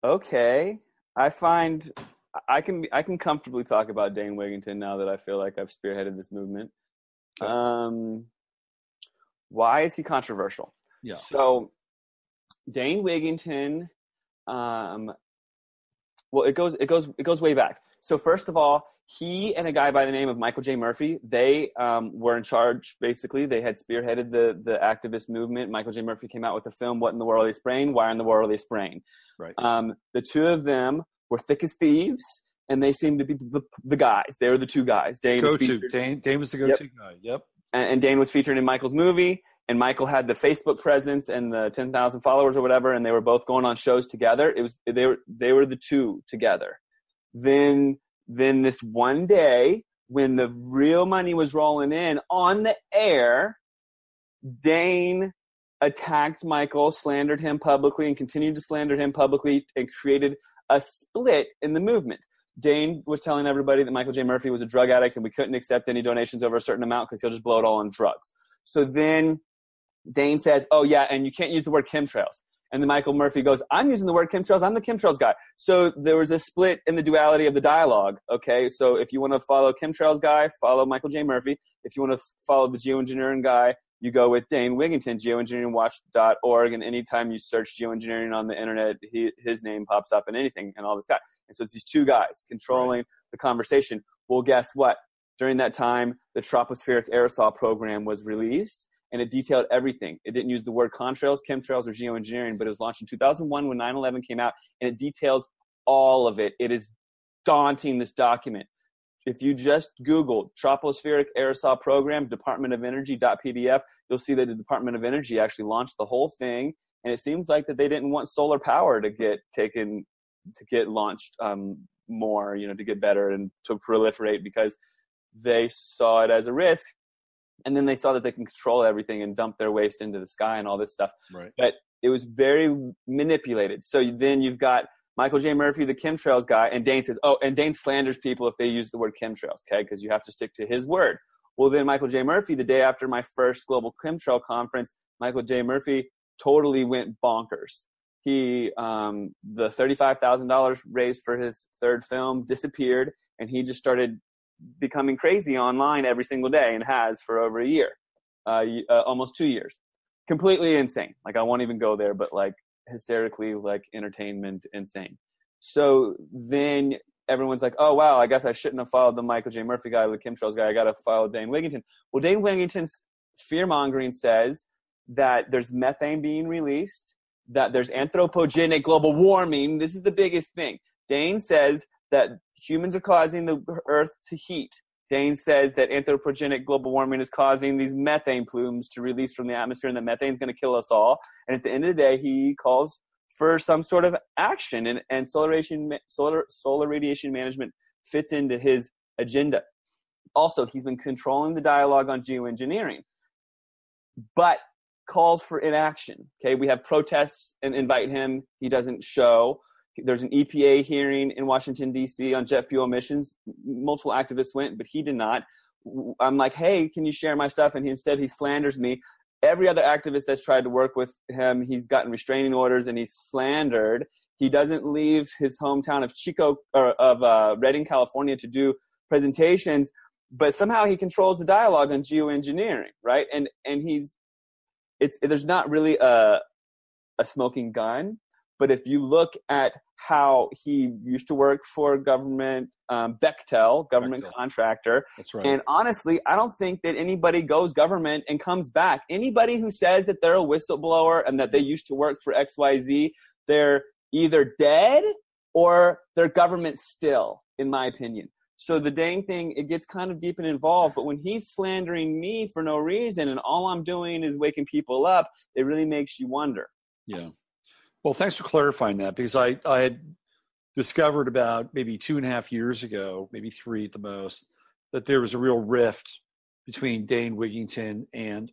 Okay. I find I can comfortably talk about Dane Wigington now that I feel like I've spearheaded this movement. Okay. Why is he controversial? Yeah. So Dane Wigington Well, it goes way back. So first of all, he and a guy by the name of Michael J. Murphy, they were in charge. Basically, they had spearheaded the activist movement. Michael J. Murphy came out with a film, "What in the World Are They Spraying? Why in the World Are They Spraying?" Right. The two of them were thick as thieves, and they seemed to be the guys. They were the two guys. Dane was the go-to guy. Yep. And Dane was featured in Michael's movie, and Michael had the Facebook presence and the 10,000 followers or whatever, and they were both going on shows together. They were the two together. Then this one day, when the real money was rolling in on the air, Dane attacked Michael, slandered him publicly, and continued to slander him publicly, and created a split in the movement. Dane was telling everybody that Michael J. Murphy was a drug addict and we couldn't accept any donations over a certain amount because he'll just blow it all on drugs. So then Dane says, oh yeah, and you can't use the word chemtrails. And then Michael Murphy goes, I'm using the word chemtrails. I'm the chemtrails guy. So there was a split in the duality of the dialogue. Okay. So if you want to follow chemtrails guy, follow Michael J. Murphy. If you want to follow the geoengineering guy, you go with Dane Wigington, geoengineeringwatch.org. And anytime you search geoengineering on the internet, his name pops up in anything and all this guy. And so it's these two guys controlling the conversation. Well, guess what? During that time, the tropospheric aerosol program was released, and it detailed everything. It didn't use the word contrails, chemtrails, or geoengineering, but it was launched in 2001 when 9/11 came out, and it details all of it. It is daunting, this document. If you just Google tropospheric aerosol program, Department of Energy.pdf, you'll see that the Department of Energy actually launched the whole thing, and it seems like that they didn't want solar power to get launched more, to get better and to proliferate, because they saw it as a risk. And then they saw that they can control everything and dump their waste into the sky and all this stuff. Right. But it was very manipulated. So then you've got Michael J. Murphy, the chemtrails guy, and Dane says, and Dane slanders people if they use the word chemtrails, okay, because you have to stick to his word. Well, then Michael J. Murphy, the day after my first global chemtrail conference, Michael J. Murphy totally went bonkers. The $35,000 raised for his third film disappeared, and he just started becoming crazy online every single day, and has for over a year, almost 2 years. Completely insane. Like, I won't even go there, but like hysterically, like entertainment insane. So then everyone's like, oh wow, I guess I shouldn't have followed the Michael J. Murphy guy, the chemtrails guy. I got to follow Dane Wigington. Well, Dane Wigington's fear-mongering says that there's methane being released, that there's anthropogenic global warming. This is the biggest thing. Dane says that humans are causing the earth to heat. Dane says that anthropogenic global warming is causing these methane plumes to release from the atmosphere, and that methane is going to kill us all. And at the end of the day, he calls for some sort of action, and solar radiation management fits into his agenda. Also, he's been controlling the dialogue on geoengineering, but calls for inaction. Okay, we have protests and invite him. He doesn't show. There's an EPA hearing in Washington, D.C. on jet fuel emissions. Multiple activists went, but he did not. I'm like, hey, can you share my stuff? And he slanders me. Every other activist that's tried to work with him, he's gotten restraining orders and he's slandered. He doesn't leave his hometown of Redding, California, to do presentations, but somehow he controls the dialogue on geoengineering, right? And there's not really a smoking gun. But if you look at how he used to work for government, Bechtel, government contractor. That's right. And honestly, I don't think that anybody goes government and comes back. Anybody who says that they're a whistleblower and that they used to work for XYZ, they're either dead or they're government still, in my opinion. So the Dane thing, it gets kind of deep and involved. But when he's slandering me for no reason and all I'm doing is waking people up, it really makes you wonder. Yeah. Well, thanks for clarifying that, because I had discovered about maybe 2.5 years ago, maybe 3 at the most, that there was a real rift between Dane Wigington and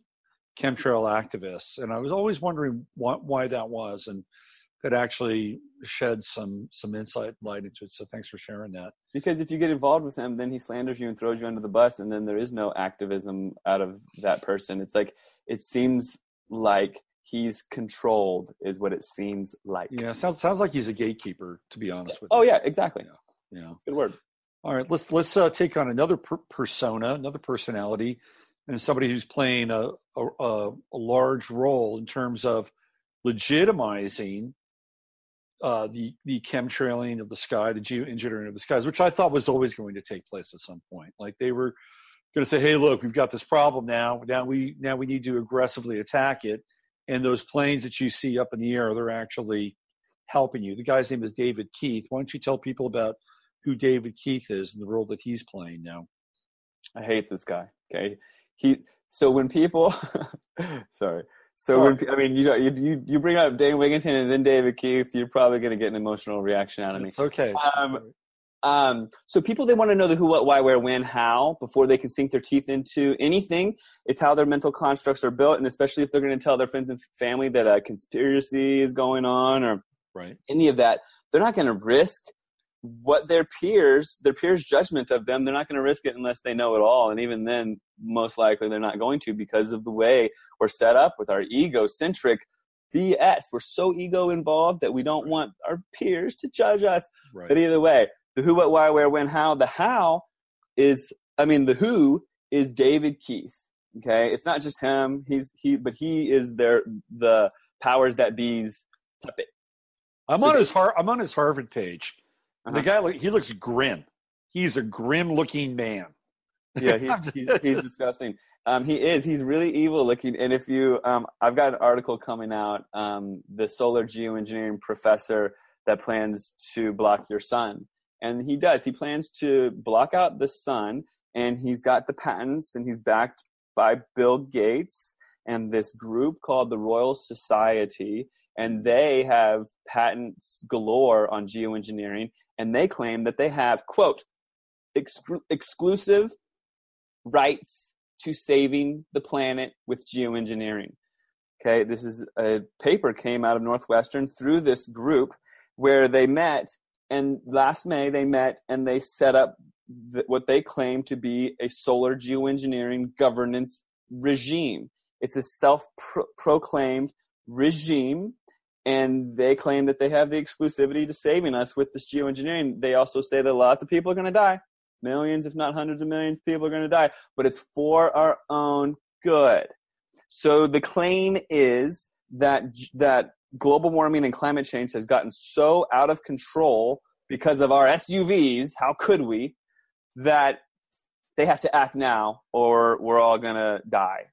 chemtrail activists. And I was always wondering why that was, and that actually shed some light into it. So thanks for sharing that. Because if you get involved with him, then he slanders you and throws you under the bus, and then there is no activism out of that person. It's like, it seems like he's controlled, is what it seems like. Yeah, sounds like he's a gatekeeper, to be honest with you. Oh yeah, exactly. Yeah. Good word. All right, let's take on another persona, another personality, and somebody who's playing a large role in terms of legitimizing the chemtrailing of the sky, the geoengineering of the skies, which I thought was always going to take place at some point. Like they were going to say, "Hey, look, we've got this problem now. Now we need to aggressively attack it." And those planes that you see up in the air, they're actually helping you. The guy's name is David Keith. Why don't you tell people about who David Keith is and the role that he's playing now? I hate this guy. Okay, so when people, sorry. So when, I mean, you bring up Dane Wigington and then David Keith, you're probably going to get an emotional reaction out of me. It's okay. So people, they want to know the who, what, why, where, when, how before they can sink their teeth into anything. It's how their mental constructs are built, and especially if they're going to tell their friends and family that a conspiracy is going on or any of that, they're not going to risk what their peers' judgment of them. They're not going to risk it unless they know it all, and even then, most likely they're not going to because of the way we're set up with our egocentric BS. We're so ego involved that we don't want our peers to judge us. Right. But either way, the who, what, why, where, when, how. The how is, the who is David Keith. Okay, it's not just him. But he is the powers that be's puppet. I'm on his Harvard page. The guy, he looks grim. He's a grim-looking man. Yeah, he's disgusting. He is. He's really evil looking. And if you, I've got an article coming out, the solar geoengineering professor that plans to block your sun. And he does. He plans to block out the sun, and he's got the patents, and he's backed by Bill Gates and this group called the Royal Society. And they have patents galore on geoengineering. And they claim that they have, quote, exclusive rights to saving the planet with geoengineering. Okay, this is a paper came out of Northwestern through this group where they met, and last May they met and they set up what they claim to be a solar geoengineering governance regime. It's a self-proclaimed regime, and they claim that they have the exclusivity to saving us with this geoengineering. They also say that lots of people are going to die. Millions, if not hundreds of millions of people are going to die. But it's for our own good. So the claim is that global warming and climate change has gotten so out of control because of our SUVs, how could we, that they have to act now or we're all going to die.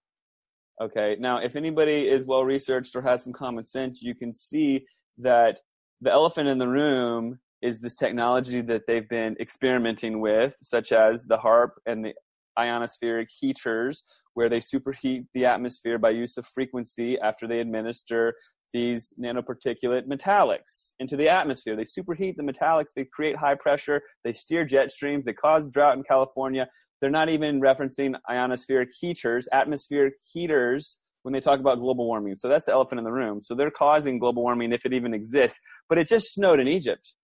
Okay, now if anybody is well-researched or has some common sense, you can see that the elephant in the room is this technology that they've been experimenting with, such as the HARP and the ionospheric heaters, where they superheat the atmosphere by use of frequency after they administer these nanoparticulate metallics into the atmosphere. They superheat the metallics, they create high pressure, they steer jet streams, they cause drought in California. They're not even referencing ionospheric heaters, atmospheric heaters, when they talk about global warming. So that's the elephant in the room. So they're causing global warming if it even exists. But it just snowed in Egypt.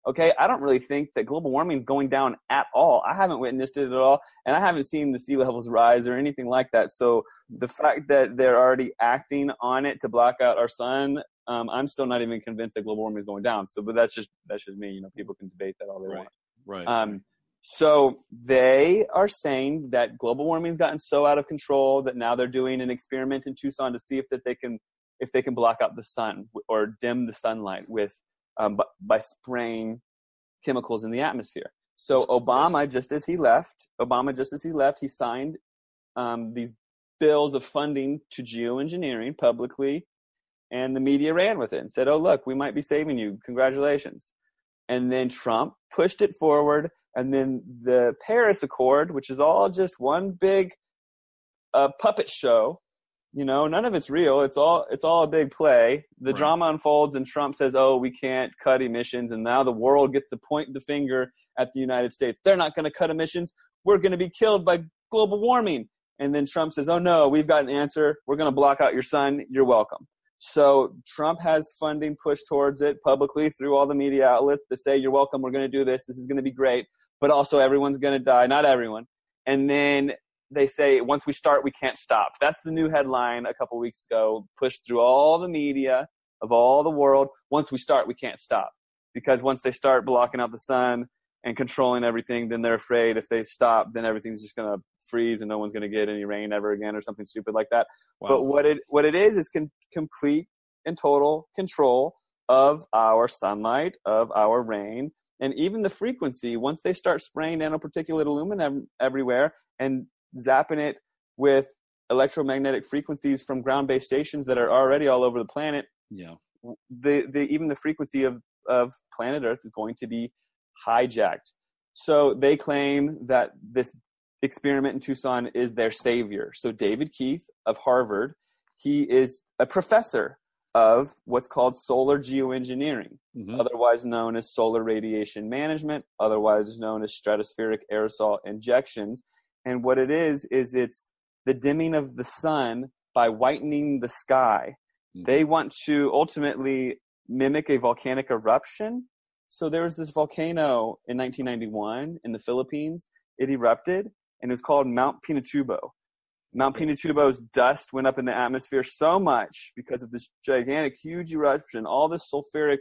Okay, I don't really think that global warming is going down at all. I haven't witnessed it at all, and I haven't seen the sea levels rise or anything like that. So the fact that they're already acting on it to block out our sun, I'm still not even convinced that global warming is going down. So, but that's just me. People can debate that all they want. Right. So they are saying that global warming has gotten so out of control that now they're doing an experiment in Tucson to see if they can block out the sun or dim the sunlight with by spraying chemicals in the atmosphere. So Obama, just as he left, he signed these bills of funding to geoengineering publicly, and the media ran with it and said, "Oh, look, we might be saving you. Congratulations." And then Trump pushed it forward. And then the Paris Accord, which is all just one big puppet show, none of it's real. It's all a big play. The drama unfolds, and Trump says, "Oh, we can't cut emissions," and now the world gets to point the finger at the United States. They're not going to cut emissions. We're going to be killed by global warming. And then Trump says, "Oh no, we've got an answer. We're going to block out your sun. You're welcome." So Trump has funding pushed towards it publicly through all the media outlets to say, "You're welcome. We're going to do this. This is going to be great. But also everyone's going to die." Not everyone. And then they say, once we start, we can't stop. That's the new headline a couple weeks ago, pushed through all the media of all the world. Once we start, we can't stop. Because once they start blocking out the sun and controlling everything, then they're afraid if they stop, then everything's just going to freeze and no one's going to get any rain ever again or something stupid like that. Wow. But what it is complete and total control of our sunlight, of our rain, and even the frequency. Once they start spraying nanoparticulate aluminum everywhere and zapping it with electromagnetic frequencies from ground-based stations that are already all over the planet, even the frequency of planet Earth is going to be hijacked. So they claim that this experiment in Tucson is their savior. So David Keith of Harvard, he is a professor of what's called solar geoengineering, otherwise known as solar radiation management, otherwise known as stratospheric aerosol injections. And what it is it's the dimming of the sun by whitening the sky. They want to ultimately mimic a volcanic eruption. So there was this volcano in 1991 in the Philippines. It erupted, and it was called Mount Pinatubo. Mount Pinatubo's dust went up in the atmosphere so much because of this gigantic, huge eruption. All this sulfuric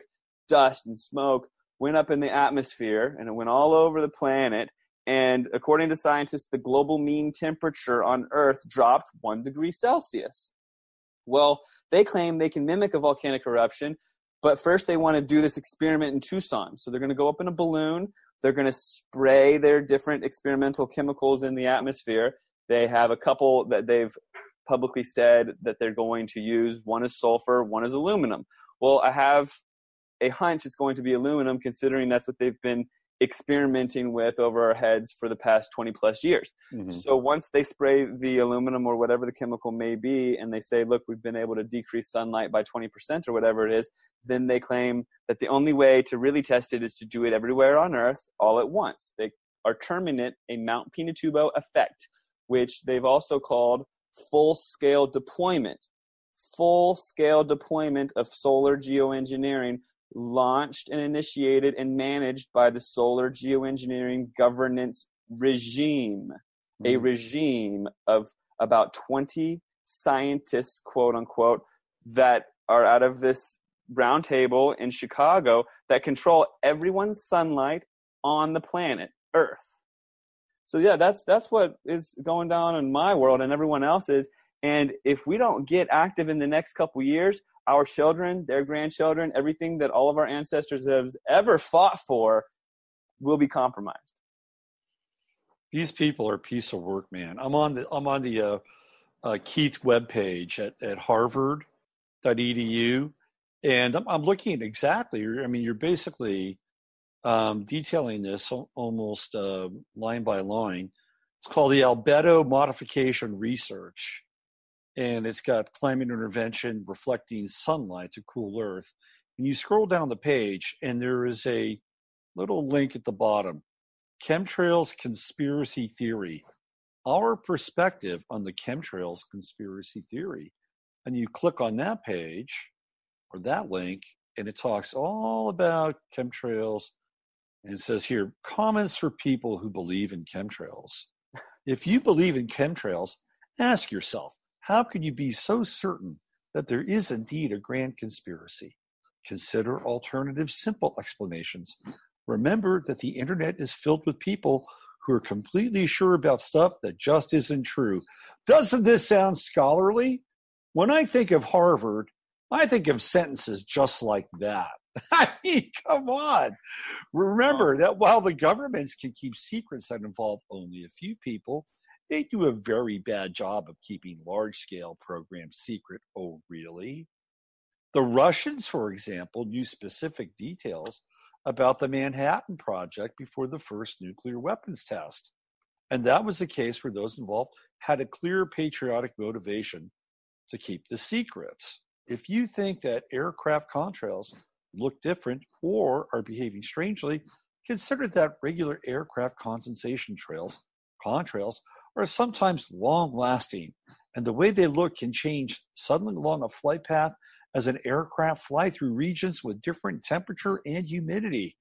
dust and smoke went up in the atmosphere, and it went all over the planet. And according to scientists, the global mean temperature on Earth dropped 1 degree Celsius. Well, they claim they can mimic a volcanic eruption, but first they want to do this experiment in Tucson. So they're going to go up in a balloon. They're going to spray their different experimental chemicals in the atmosphere. They have a couple that they've publicly said that they're going to use. One is sulfur, one is aluminum. Well, I have a hunch it's going to be aluminum, considering that's what they've been experimenting with over our heads for the past 20 plus years. So once they spray the aluminum or whatever the chemical may be, and they say, look, we've been able to decrease sunlight by 20% or whatever it is, then they claim that the only way to really test it is to do it everywhere on Earth all at once. They are terming it a Mount Pinatubo effect, which they've also called full-scale deployment. Full-scale deployment of solar geoengineering, launched and initiated and managed by the solar geoengineering governance regime, a regime of about 20 scientists, quote unquote, that are out of this round table in Chicago that control everyone's sunlight on the planet Earth. So yeah, that's what is going down in my world and everyone else's. And if we don't get active in the next couple years, our children, their grandchildren, everything that all of our ancestors have ever fought for will be compromised. These people are a piece of work, man. I'm on the Keith webpage at harvard.edu, and I'm looking at exactly. I mean, you're basically detailing this almost line by line. It's called the albedo modification research. And it's got climate intervention reflecting sunlight to cool Earth. And you scroll down the page, and there is a little link at the bottom. Chemtrails conspiracy theory. Our perspective on the chemtrails conspiracy theory. And you click on that page, or that link, and it talks all about chemtrails. And it says here, comments for people who believe in chemtrails. If you believe in chemtrails, ask yourself, how can you be so certain that there is indeed a grand conspiracy? Consider alternative simple explanations. Remember that the internet is filled with people who are completely sure about stuff that just isn't true. Doesn't this sound scholarly? When I think of Harvard, I think of sentences just like that. I mean, come on. Remember that while the governments can keep secrets that involve only a few people, they do a very bad job of keeping large-scale programs secret. Oh, really? The Russians, for example, knew specific details about the Manhattan Project before the first nuclear weapons test. And that was the case where those involved had a clear patriotic motivation to keep the secrets. If you think that aircraft contrails look different or are behaving strangely, consider that regular aircraft condensation trails, contrails, are sometimes long-lasting, and the way they look can change suddenly along a flight path as an aircraft fly through regions with different temperature and humidity.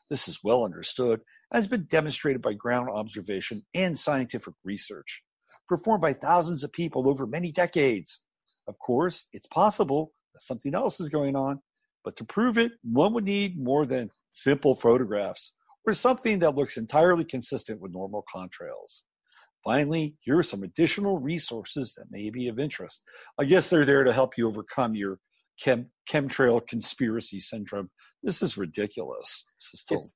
This is well understood and has been demonstrated by ground observation and scientific research, performed by thousands of people over many decades. Of course, it's possible that something else is going on, but to prove it, one would need more than simple photographs or something that looks entirely consistent with normal contrails. Finally, here are some additional resources that may be of interest. I guess they're there to help you overcome your chemtrail conspiracy syndrome. This is ridiculous.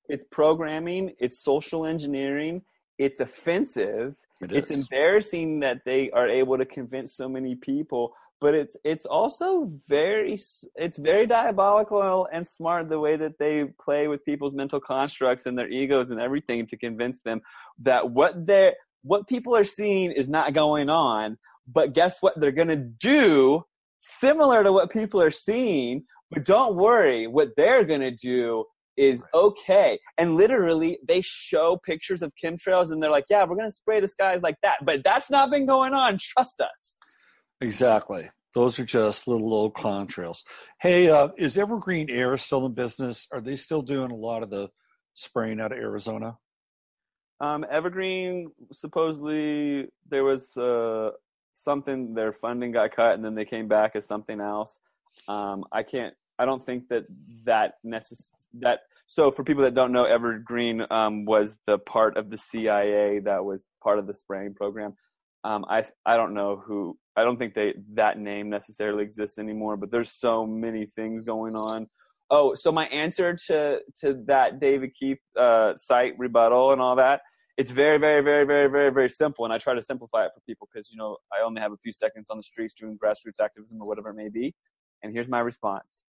It's programming. It's social engineering. It's offensive. It's is. embarrassing that they are able to convince so many people. But it's also very diabolical and smart the way that they play with people's mental constructs and their egos and everything to convince them that what people are seeing is not going on. But guess what? They're going to do similar to what people are seeing. But don't worry, what they're going to do is okay. And literally, they show pictures of chemtrails, and they're like, yeah, we're going to spray the skies like that. But that's not been going on. Trust us. Exactly. Those are just little old contrails. Hey, is Evergreen Air still in business? Are they still doing a lot of the spraying out of Arizona? Evergreen, supposedly, there was something, their funding got cut, and then they came back as something else. I don't think so for people that don't know, Evergreen was the part of the CIA that was part of the spraying program. I don't know I don't think that name necessarily exists anymore, but there's so many things going on. Oh, so my answer to that David Keith site rebuttal and all that, it's very, very, very, very, very, very simple. And I try to simplify it for people because, I only have a few seconds on the streets doing grassroots activism or whatever it may be. And here's my response.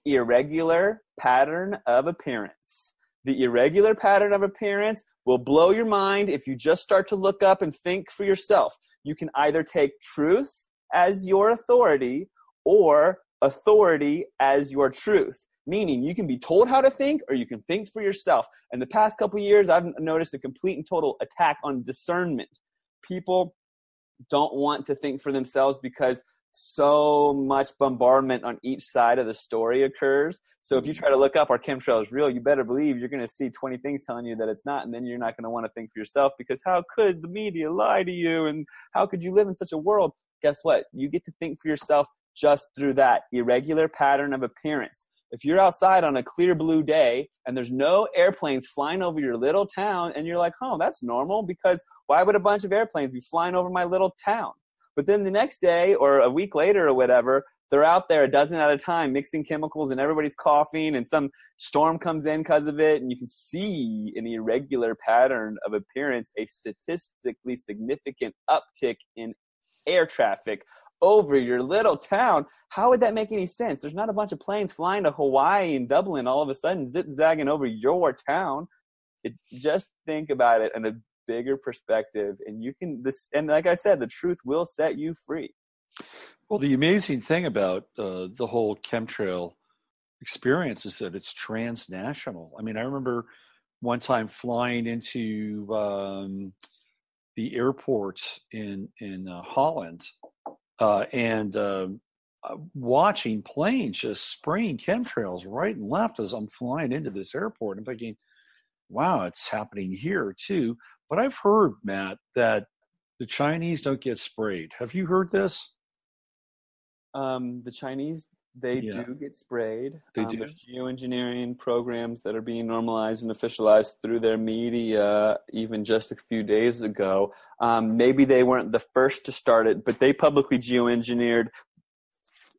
Irregular pattern of appearance. The irregular pattern of appearance will blow your mind if you just start to look up and think for yourself. You can either take truth as your authority or authority as your truth. Meaning you can be told how to think or you can think for yourself. And the past couple of years, I've noticed a complete and total attack on discernment. People don't want to think for themselves because so much bombardment on each side of the story occurs. So if you try to look up, are chemtrails real? You better believe you're going to see 20 things telling you that it's not, and then you're not going to want to think for yourself because how could the media lie to you, and how could you live in such a world? Guess what? You get to think for yourself just through that irregular pattern of appearance. If you're outside on a clear blue day and there's no airplanes flying over your little town, and you're like, oh, that's normal, because why would a bunch of airplanes be flying over my little town? But then the next day or a week later or whatever, they're out there a dozen at a time mixing chemicals and everybody's coughing and some storm comes in because of it. And you can see an irregular pattern of appearance, a statistically significant uptick in air traffic over your little town. How would that make any sense? There's not a bunch of planes flying to Hawaii and Dublin all of a sudden zip-zagging over your town. Just think about it in a bigger perspective, and and like I said, the truth will set you free. Well, the amazing thing about the whole chemtrail experience is that it's transnational. I mean, I remember one time flying into the airport in Holland and watching planes just spraying chemtrails right and left as I'm flying into this airport. I'm thinking, wow, it's happening here too. But I've heard, Matt, that the Chinese don't get sprayed. Have you heard this? The Chinese, they do get sprayed. They do. There's geoengineering programs that are being normalized and officialized through their media even just a few days ago. Maybe they weren't the first to start it, but they publicly geoengineered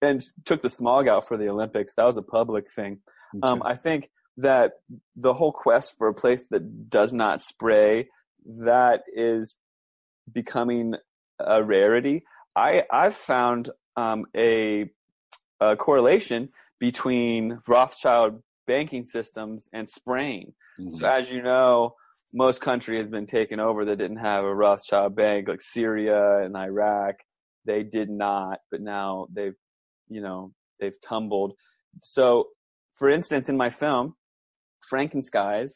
and took the smog out for the Olympics. That was a public thing. Okay. I think that the whole quest for a place that does not spray, that is becoming a rarity. I've found a correlation between Rothschild banking systems and spraying. Mm-hmm. So as you know, most country has been taken over that didn't have a Rothschild bank, like Syria and Iraq. They did not, but now they've tumbled. So for instance, in my film, Frankenskies,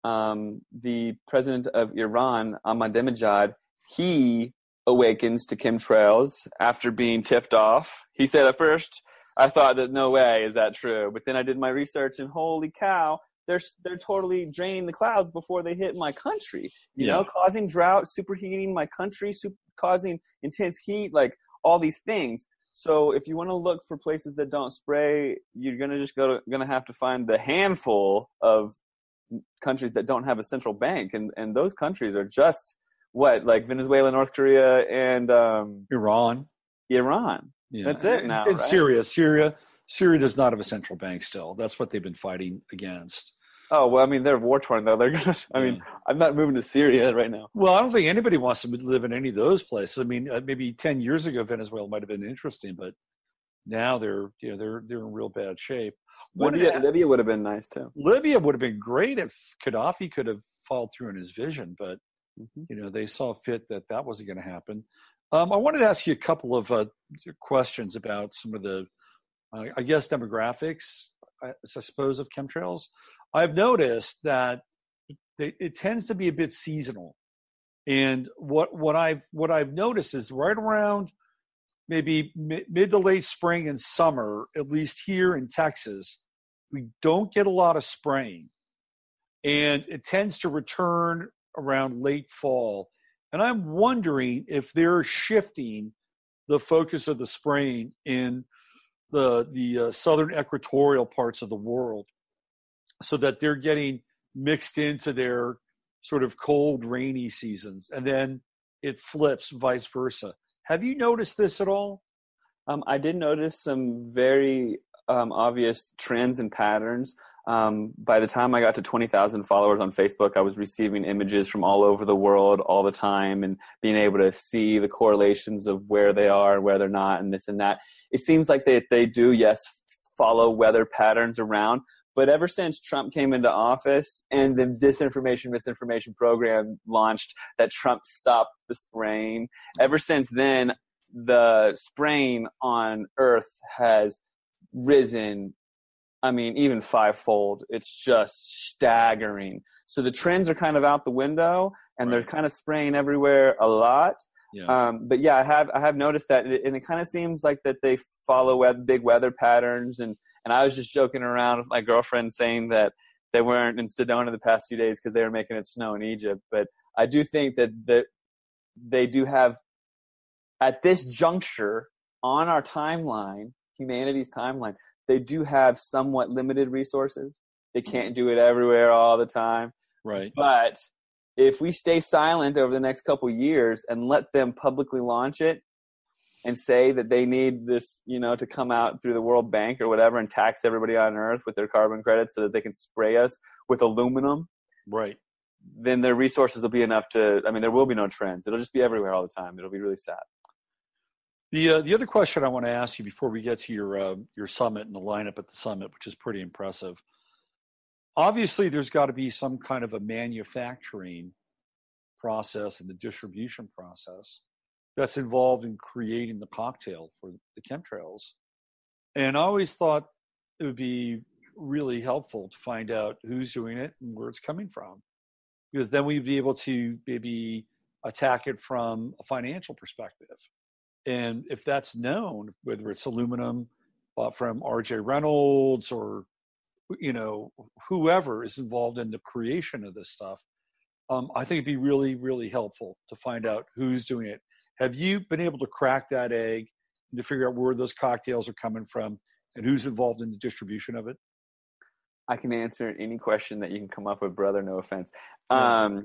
the president of Iran, Ahmadinejad, he awakens to chemtrails after being tipped off. He said, at first, I thought that no way is that true. But then I did my research and holy cow, they're totally draining the clouds before they hit my country, you know, causing drought, superheating my country, causing intense heat, like all these things. So if you want to look for places that don't spray, you're going to just gonna have to find the handful of countries that don't have a central bank. And those countries are just like Venezuela, North Korea, and Iran. Yeah. That's it now, And right? Syria does not have a central bank still. That's what they've been fighting against. Oh, well, I mean, they're war torn though. They're gonna. I mean, I'm not moving to Syria right now. Well, I don't think anybody wants to live in any of those places. I mean, maybe 10 years ago, Venezuela might have been interesting, but now they're in real bad shape. Libya would have been nice too. Libya would have been great if Gaddafi could have followed through on his vision, but they saw fit that wasn't going to happen. I wanted to ask you a couple of questions about some of the, I guess, demographics, I suppose, of chemtrails. I've noticed that it tends to be a bit seasonal, and what I've noticed is right around maybe mid to late spring and summer, at least here in Texas, we don't get a lot of spraying, and it tends to return around late fall. And I'm wondering if they're shifting the focus of the spraying in the southern equatorial parts of the world, so that they're getting mixed into their sort of cold, rainy seasons, and then it flips vice versa. Have you noticed this at all? I did notice some very obvious trends and patterns. By the time I got to 20,000 followers on Facebook, I was receiving images from all over the world all the time and being able to see the correlations of where they are and where they're not and this and that. It seems like they do, yes, follow weather patterns around. But ever since Trump came into office and the misinformation program launched that Trump stopped the spraying, ever since then, the spraying on Earth has risen, I mean, even fivefold. It's just staggering. So the trends are kind of out the window, and they're kind of spraying everywhere a lot. Yeah. But yeah, I have noticed that, and it kind of seems like that they follow big weather patterns. And I was just joking around with my girlfriend saying that they weren't in Sedona the past few days because they were making it snow in Egypt. But I do think that they do have, at this juncture on our timeline, humanity's timeline, they do have somewhat limited resources. They can't do it everywhere all the time. Right. But if we stay silent over the next couple of years and let them publicly launch it and say that they need this, to come out through the World Bank or whatever and tax everybody on Earth with their carbon credits so that they can spray us with aluminum, right, then their resources will be enough there will be no trends. It'll just be everywhere all the time. It'll be really sad. The other question I want to ask you before we get to your summit and the lineup at the summit, which is pretty impressive. Obviously, there's got to be some kind of a manufacturing process and the distribution process that's involved in creating the cocktail for the chemtrails. And I always thought it would be really helpful to find out who's doing it and where it's coming from, because then we'd be able to maybe attack it from a financial perspective. And if that's known, whether it's aluminum from R.J. Reynolds or, whoever is involved in the creation of this stuff, I think it'd be really, really helpful to find out who's doing it. Have you been able to crack that egg and to figure out where those cocktails are coming from and who's involved in the distribution of it? I can answer any question that you can come up with, brother. No offense. Yeah.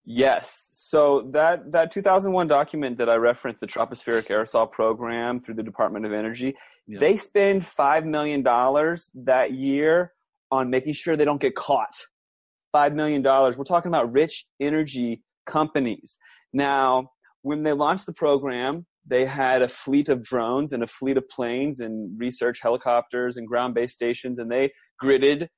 Yes. So that 2001 document that I referenced, the Tropospheric Aerosol Program through the Department of Energy, they spend $5 million that year on making sure they don't get caught. $5 million. We're talking about rich energy companies. Now, when they launched the program, they had a fleet of drones and a fleet of planes and research helicopters and ground-based stations, and they gridded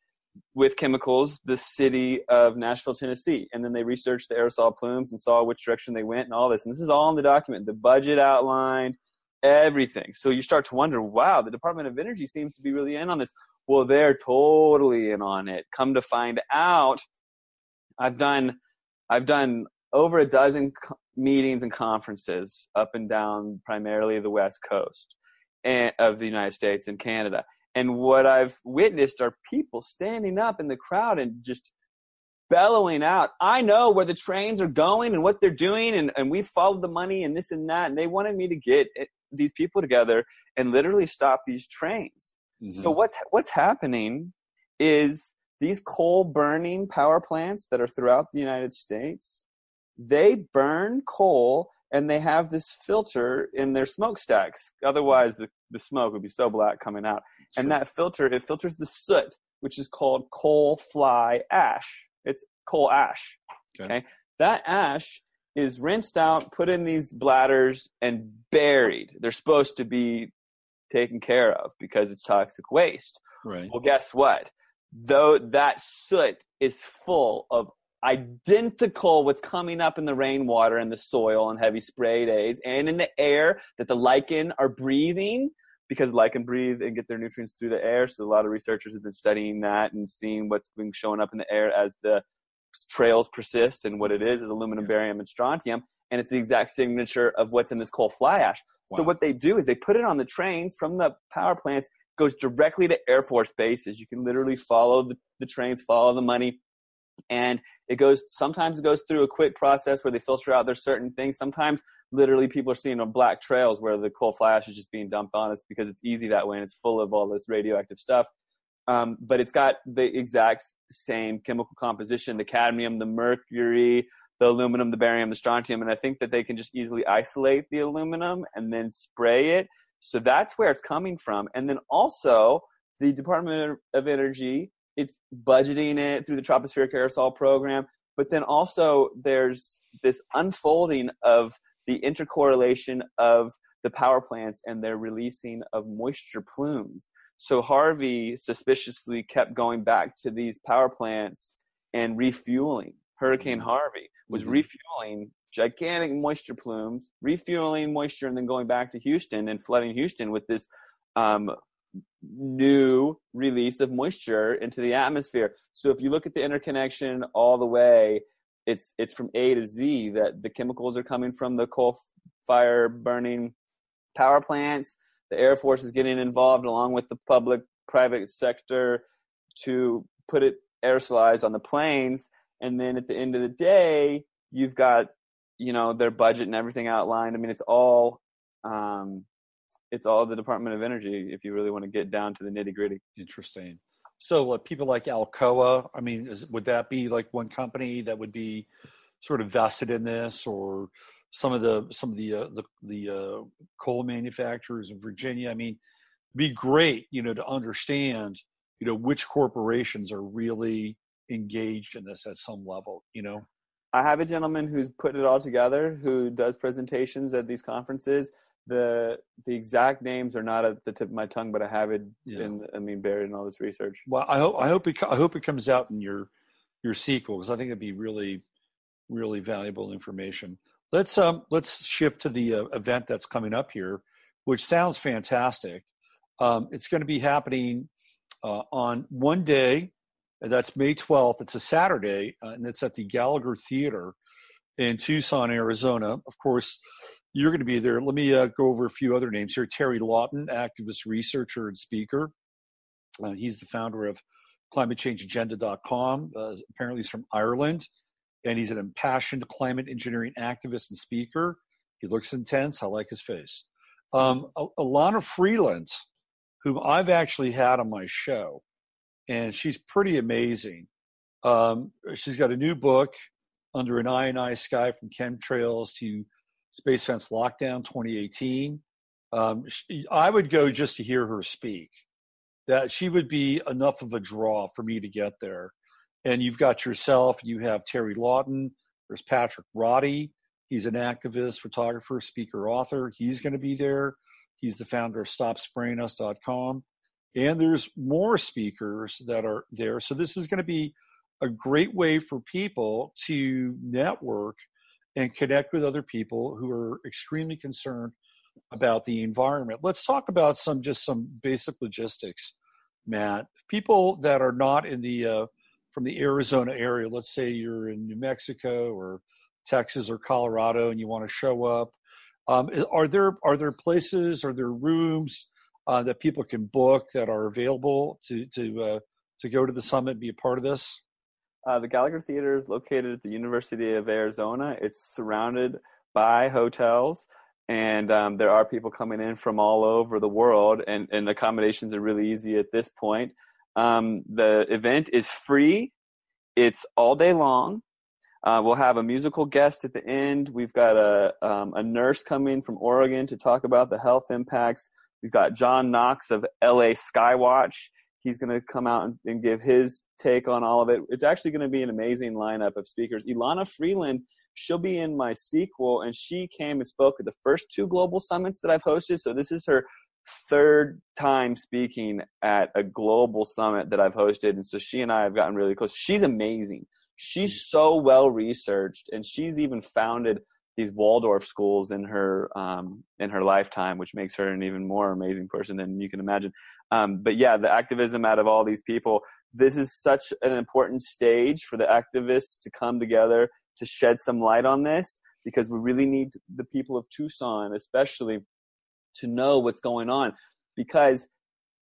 with chemicals the city of Nashville, Tennessee. And then they researched the aerosol plumes and saw which direction they went and all this. And this is all in the document, the budget outlined, everything. So you start to wonder, wow, the Department of Energy seems to be really in on this. Well, they're totally in on it. Come to find out, I've done over a dozen meetings and conferences up and down primarily the West Coast of the United States and Canada. And what I've witnessed are people standing up in the crowd and just bellowing out, I know where the trains are going and what they're doing, and we've followed the money and this and that. And they wanted me to get these people together and literally stop these trains. Mm-hmm. So what's happening is these coal-burning power plants that are throughout the United States, they burn coal and they have this filter in their smokestacks. Otherwise, the smoke would be so black coming out. Sure. And that filter, it filters the soot, which is called coal fly ash. It's coal ash. Okay. That ash is rinsed out, put in these bladders, and buried. They're supposed to be taken care of because it's toxic waste. Right. Well, guess what? Though that soot is full of identical what's coming up in the rainwater and the soil and heavy spray days and in the air that the lichen are breathing, because lichen breathe and get their nutrients through the air. So a lot of researchers have been studying that and seeing what's been showing up in the air as the trails persist, and what it is aluminum, barium, and strontium, and it's the exact signature of what's in this coal fly ash. Wow. So what they do is they put it on the trains from the power plants, goes directly to Air Force bases. You can literally follow the trains, follow the money, and sometimes it goes through a quick process where they filter out there's certain things. Sometimes literally people are seeing on black trails where the coal fly ash is just being dumped on us because it's easy that way and it's full of all this radioactive stuff. But it's got the exact same chemical composition, the cadmium, the mercury, the aluminum, the barium, the strontium, and I think that they can just easily isolate the aluminum and then spray it. So that's where it's coming from. And then also the Department of Energy, it's budgeting it through the tropospheric aerosol program, but then also there's this unfolding of the intercorrelation of the power plants and their releasing of moisture plumes. So Harvey suspiciously kept going back to these power plants and refueling. Hurricane Harvey was refueling gigantic moisture plumes, refueling moisture, and then going back to Houston and flooding Houston with this new release of moisture into the atmosphere. So if you look at the interconnection all the way, it's from A to Z, that the chemicals are coming from the coal fire burning power plants. The Air Force is getting involved along with the public-private sector to put it aerosolized on the planes. And then at the end of the day, you've got, their budget and everything outlined. I mean, it's all the Department of Energy if you really want to get down to the nitty-gritty. Interesting. So people like Alcoa, I mean, would that be like one company that would be sort of vested in this, or some of the coal manufacturers in Virginia? I mean, it'd be great, to understand, which corporations are really engaged in this at some level, I have a gentleman who's put it all together, who does presentations at these conferences. The exact names are not at the tip of my tongue, but I have it buried in all this research. Well, I hope it comes out in your sequel, because I think it'd be really, really valuable information. Let's shift to the event that's coming up here, which sounds fantastic. It's going to be happening on one day, and that's May 12th. It's a Saturday, and it's at the Gallagher Theater in Tucson, Arizona. Of course, you're going to be there. Let me go over a few other names here. Terry Lawton, activist, researcher, and speaker. He's the founder of climatechangeagenda.com. Apparently he's from Ireland, and he's an impassioned climate engineering activist and speaker. He looks intense. I like his face. Alana Freeland, whom I've actually had on my show, and she's pretty amazing. She's got a new book, Under an Ionized Sky, From Chemtrails to Space Fence Lockdown 2018. I would go just to hear her speak. That she would be enough of a draw for me to get there. And you've got yourself, you have Terry Lawton, there's Patrick Roddy. He's an activist, photographer, speaker, author. He's going to be there. He's the founder of StopSprayingUs.com. And there's more speakers that are there. So this is going to be a great way for people to network and connect with other people who are extremely concerned about the environment. Let's talk about some basic logistics, Matt. People that are not in the from the Arizona area, let's say you're in New Mexico or Texas or Colorado and you want to show up, are there places, are there rooms that people can book that are available to go to the summit and be a part of this? The Gallagher Theater is located at the University of Arizona. It's surrounded by hotels, and there are people coming in from all over the world, and accommodations are really easy at this point. The event is free. It's all day long. We'll have a musical guest at the end. We've got a nurse coming from Oregon to talk about the health impacts. We've got John Knox of LA Skywatch. He's going to come out and give his take on all of it. It's actually going to be an amazing lineup of speakers. Ilana Freeland, she'll be in my sequel, and she came and spoke at the first 2 global summits that I've hosted. So this is her 3rd time speaking at a global summit that I've hosted. And so she and I have gotten really close. She's amazing. She's so well researched, and she's even founded these Waldorf schools in her lifetime, which makes her an even more amazing person than you can imagine. But yeah, the activism out of all these people, this is such an important stage for the activists to come together to shed some light on this, because we really need the people of Tucson, especially, to know what's going on. Because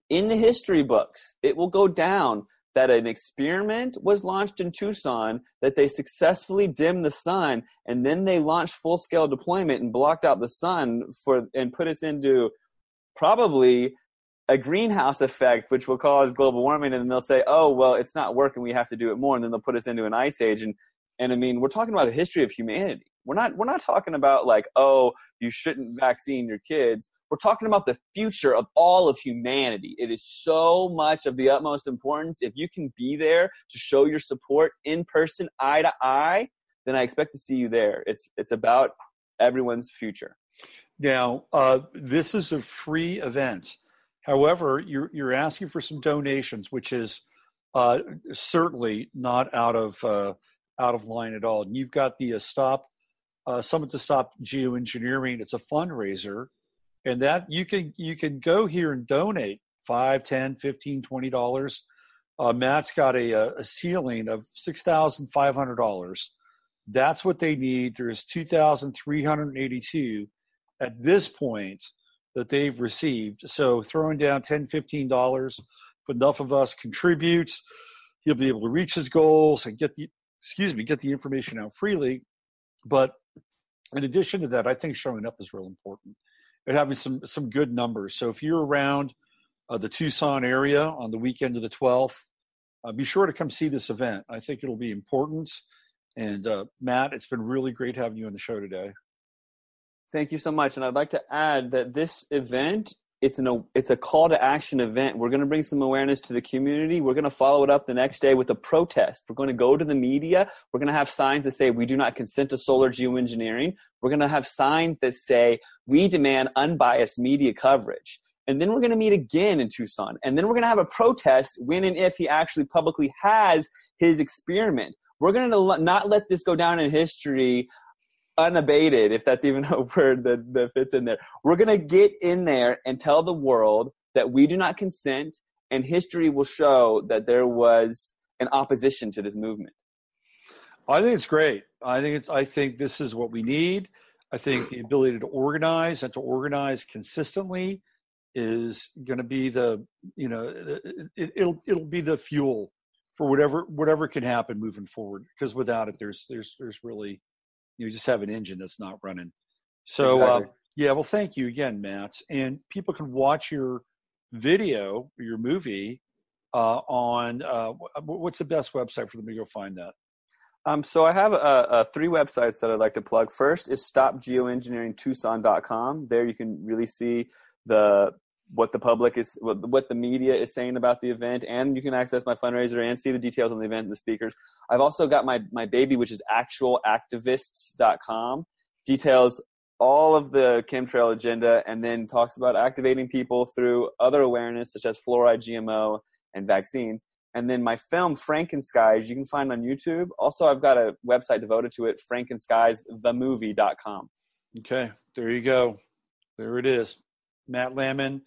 in the history books, it will go down that an experiment was launched in Tucson, that they successfully dimmed the sun, and then they launched full-scale deployment and blocked out the sun and put us into probably a greenhouse effect, which will cause global warming. And then they'll say, oh, well, it's not working, we have to do it more. And then they'll put us into an ice age. And I mean, we're talking about a history of humanity. We're not talking about like, oh, you shouldn't vaccine your kids. We're talking about the future of all of humanity. It is so much of the utmost importance. If you can be there to show your support in person, eye to eye, then I expect to see you there. It's about everyone's future. Now, this is a free event. However, you're asking for some donations, which is certainly not out of line at all. And you've got the Summit to Stop Geoengineering. It's a fundraiser, and that you can go here and donate $5, $10, $15, $20. Matt's got a ceiling of $6,500. That's what they need. There's 2,382 at this point that they've received. So throwing down $10, $15, if enough of us contribute, he'll be able to reach his goals and get the information out freely. But in addition to that, I think showing up is real important and having some good numbers. So if you're around the Tucson area on the weekend of the 12th, be sure to come see this event. I think it'll be important. And Matt, it's been really great having you on the show today. Thank you so much. And I'd like to add that this event, it's a call to action event. We're going to bring some awareness to the community. We're going to follow it up the next day with a protest. We're going to go to the media. We're going to have signs that say, we do not consent to solar geoengineering. We're going to have signs that say, we demand unbiased media coverage. And then we're going to meet again in Tucson. And then we're going to have a protest when and if he actually publicly has his experiment. We're going to not let this go down in history unabated, if that's even a word that fits in there. We're going to get in there and tell the world that we do not consent, and history will show that there was an opposition to this movement. I think it's great. I think this is what we need. I think the ability to organize and to organize consistently is going to be it'll be the fuel for whatever can happen moving forward. Because without it, there's really, you just have an engine that's not running. So, Exactly. well, thank you again, Matt. And people can watch your video, your movie, on what's the best website for them to go find that? So I have 3 websites that I'd like to plug. First is stopgeoengineeringtucson.com. There you can really see what the media is saying about the event, and you can access my fundraiser and see the details on the event and the speakers. I've also got my baby, which is actualactivists.com. Details all of the chemtrail agenda, and then talks about activating people through other awareness, such as fluoride, GMO, and vaccines. And then my film, Frankenskies, you can find on YouTube. Also, I've got a website devoted to it, frankenskiesthemovie.com. Okay, there you go. There it is. Matt Landman,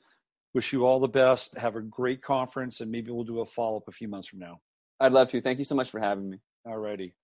wish you all the best. Have a great conference, and maybe we'll do a follow-up a few months from now. I'd love to. Thank you so much for having me. All righty.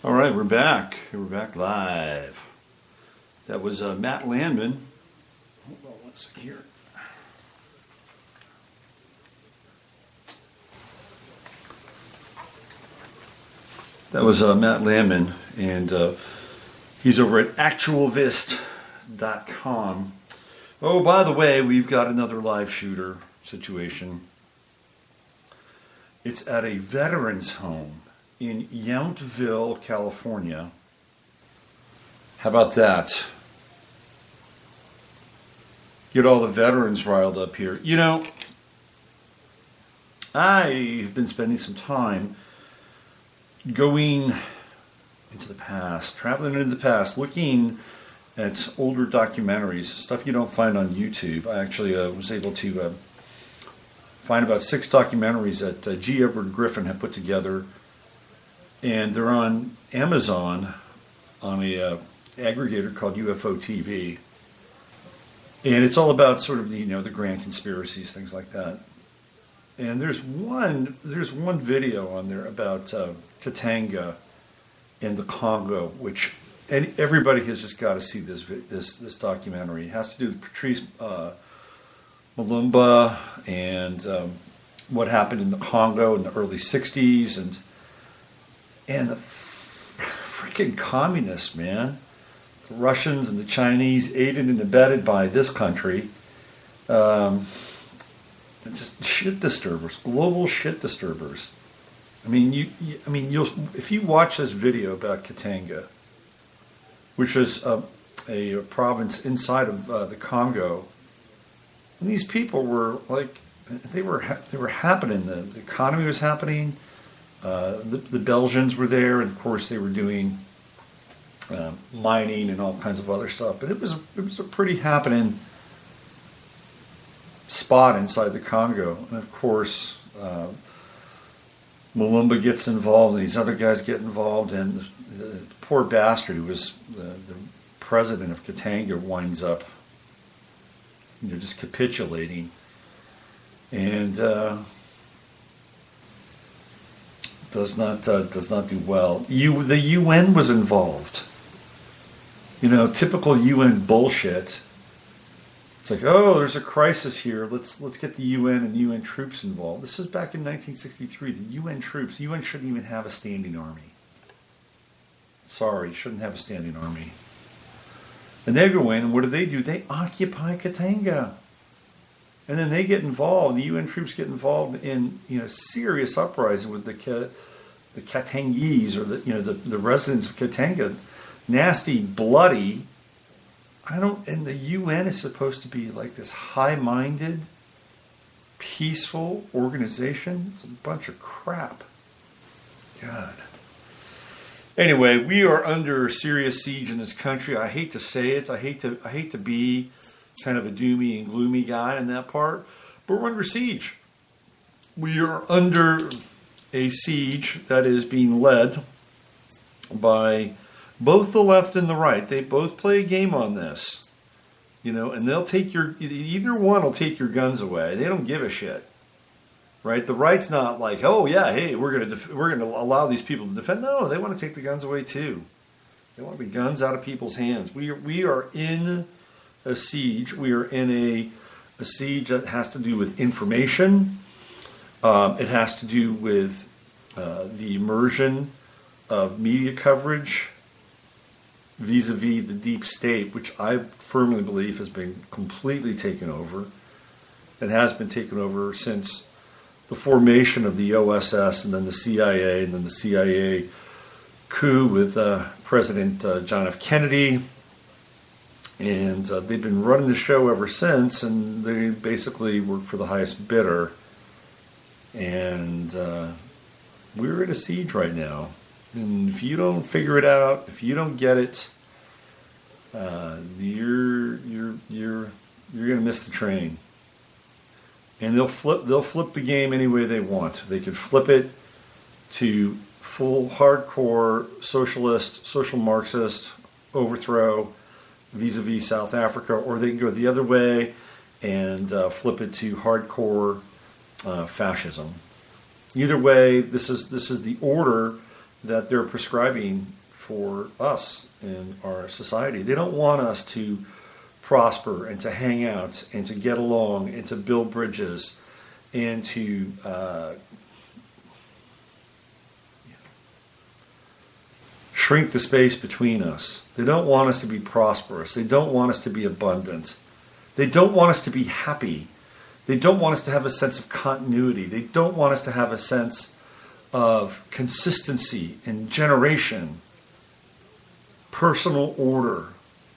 All right, we're back. We're back live. That was Matt Landman. Hold on one second here. That was Matt Landman, and he's over at activism.com. Oh, by the way, we've got another live shooter situation. It's at a veterans home in Yountville, California. How about that? Get all the veterans riled up here. You know, I've been spending some time going into the past, traveling into the past, looking at older documentaries, stuff you don't find on YouTube. I actually was able to find about 6 documentaries that G. Edward Griffin had put together, and they're on Amazon on a aggregator called UFO TV, and it's all about sort of the the grand conspiracies, things like that. And there's one video on there about Katanga in the Congo, which everybody has just got to see this documentary. It has to do with Patrice Mulumba and what happened in the Congo in the early '60s, and the freaking communists, man, the Russians and the Chinese, aided and abetted by this country. Just shit disturbers, global shit disturbers. I mean, you'll if you watch this video about Katanga, which is a province inside of the Congo, and these people were like, they were happening. The economy was happening. The Belgians were there, and of course they were doing mining and all kinds of other stuff. But it was a pretty happening spot inside the Congo, and of course Mulumba gets involved, and these other guys get involved, and the poor bastard who was the president of Katanga winds up, just capitulating, and does not do well. The UN was involved. Typical UN bullshit. It's like, oh, there's a crisis here. Let's get the UN and UN troops involved. This is back in 1963. The UN troops. The UN shouldn't even have a standing army. Sorry, shouldn't have a standing army. And they go in, and what do? They occupy Katanga, and then they get involved. The UN troops get involved in serious uprising with the Katangese, or the residents of Katanga. Nasty, bloody. And the UN is supposed to be like this high-minded, peaceful organization. It's a bunch of crap. God. Anyway, we are under serious siege in this country. I hate to say it. I hate to be kind of a doomy and gloomy guy in that part, but we're under siege. We are under a siege that is being led by both the left and the right. They both play a game on this, and they'll take either one will take your guns away. They don't give a shit, right? The right's not like, oh yeah, hey, we're gonna allow these people to defend. No, they want to take the guns away too. They want the guns out of people's hands. We are in a siege. We are in a siege that has to do with information. It has to do with the immersion of media coverage vis-a-vis the deep state, which I firmly believe has been completely taken over. It has been taken over since the formation of the OSS, and then the CIA, and then the CIA coup with President John F. Kennedy. And they've been running the show ever since, and they basically work for the highest bidder. And we're in a siege right now. And if you don't figure it out, if you don't get it, you're gonna miss the train. And they'll flip the game any way they want. They could flip it to full hardcore socialist, social Marxist overthrow vis-a-vis South Africa, or they can go the other way and flip it to hardcore fascism. Either way, this is the order that they're prescribing for us in our society. They don't want us to prosper and to hang out and to get along and to build bridges and to shrink the space between us. They don't want us to be prosperous. They don't want us to be abundant. They don't want us to be happy. They don't want us to have a sense of continuity. They don't want us to have a sense of consistency and generation, personal order,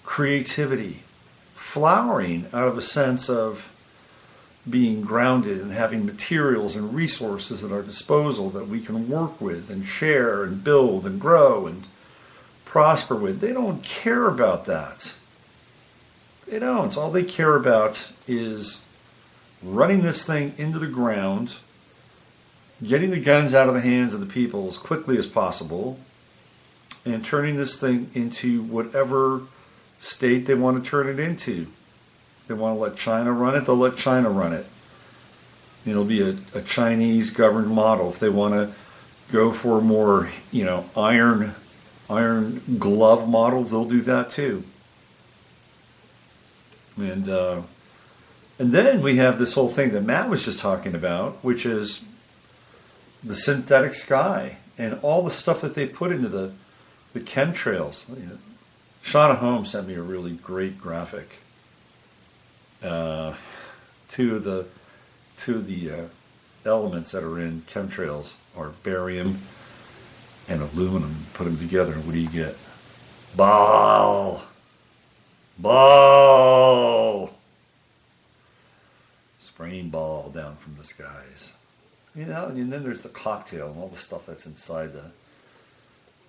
creativity, flowering out of a sense of being grounded and having materials and resources at our disposal that we can work with and share and build and grow and prosper with. They don't care about that. They don't. All they care about is running this thing into the ground, getting the guns out of the hands of the people as quickly as possible, and turning this thing into whatever state they want to turn it into. If they want to let China run it, they'll let China run it. It'll be a Chinese governed model. If they want to go for a more, iron glove model, they'll do that too. And then we have this whole thing that Matt was just talking about, which is the synthetic sky and all the stuff that they put into the chemtrails. Shauna Holmes sent me a really great graphic. Two of the elements that are in chemtrails are barium and aluminum. Put them together, and what do you get? Ball. Spraying ball down from the skies. And then there's the cocktail and all the stuff that's inside the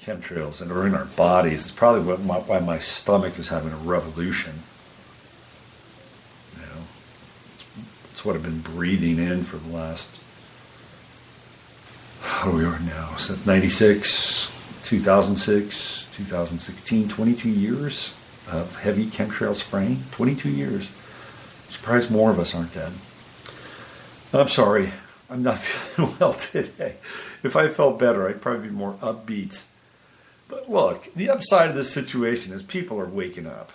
chemtrails and are in our bodies. It's probably why my stomach is having a revolution. It's what I've been breathing in for the last, what we are now, since 96, 2006, 2016, 22 years of heavy chemtrail spraying. 22 years. I'm surprised more of us aren't dead. I'm sorry. I'm not feeling well today. If I felt better, I'd probably be more upbeat. But look, the upside of this situation is people are waking up.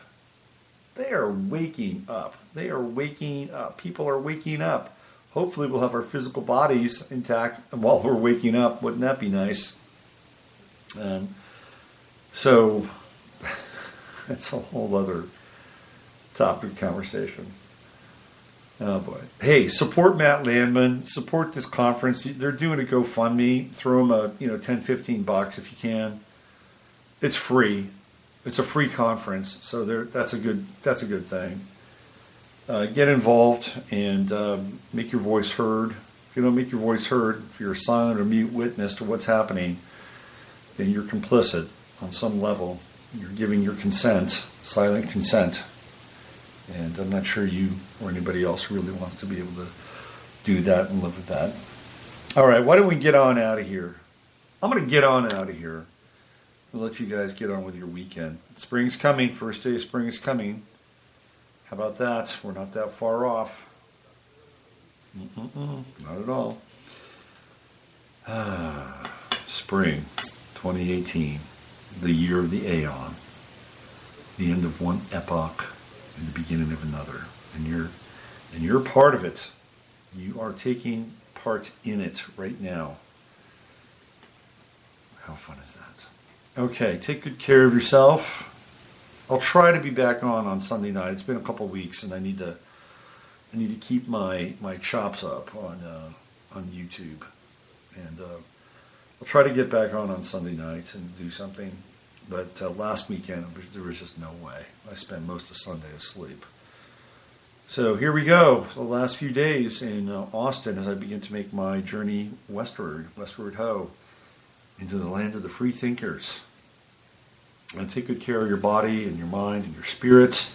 They are waking up. They are waking up. People are waking up. Hopefully we'll have our physical bodies intact while we're waking up. Wouldn't that be nice? So that's a whole other topic of conversation. Oh boy. Hey, support Matt Landman. Support this conference. They're doing a GoFundMe. Throw them a $10-15 if you can. It's free. It's a free conference, so that's a good thing. Get involved and make your voice heard. If you don't make your voice heard, if you're a silent or mute witness to what's happening, then you're complicit on some level. You're giving your consent, silent consent. And I'm not sure you or anybody else really wants to be able to do that and live with that. All right, why don't we get on out of here? I'm going to get on out of here. I'll let you guys get on with your weekend. Spring's coming. First day of spring is coming. How about that? We're not that far off. Not at all. Spring 2018. The year of the Aeon. The end of one epoch and the beginning of another. And you're part of it. You are taking part in it right now. How fun is that? Okay, take good care of yourself. I'll try to be back on Sunday night. It's been a couple weeks, and I need to keep my chops up on YouTube, and I'll try to get back on Sunday night and do something. But last weekend there was just no way. I spent most of Sunday asleep. So here we go. The last few days in Austin as I begin to make my journey westward ho, into the land of the free thinkers. And take good care of your body and your mind and your spirit.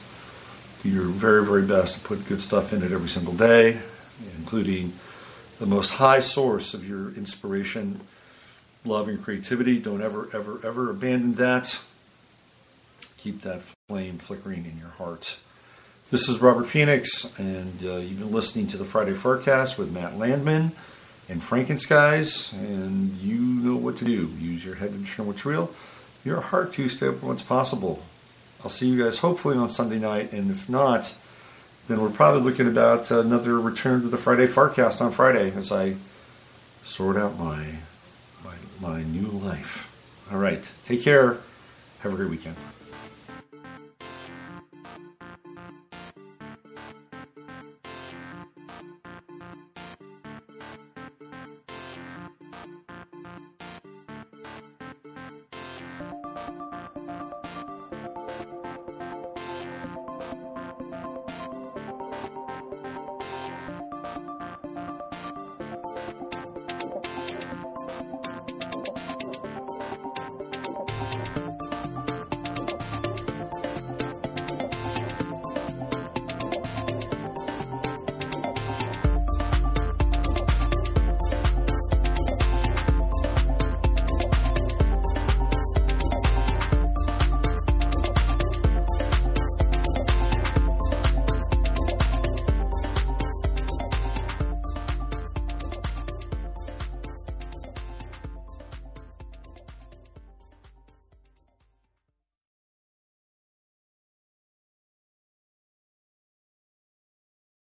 Do your very, very best to put good stuff in it every single day, including the most high source of your inspiration, love, and creativity. Don't ever, ever, ever abandon that. Keep that flame flickering in your heart. This is Robert Phoenix, and you've been listening to the Friday FARcast with Matt Landman and Frankenskies, and you know what to do. Use your head to determine what's real. your heart to stay open what's possible. I'll see you guys hopefully on Sunday night, and if not, then we're probably looking about another return to the Friday FARcast on Friday as I sort out my new life. All right, take care. Have a great weekend.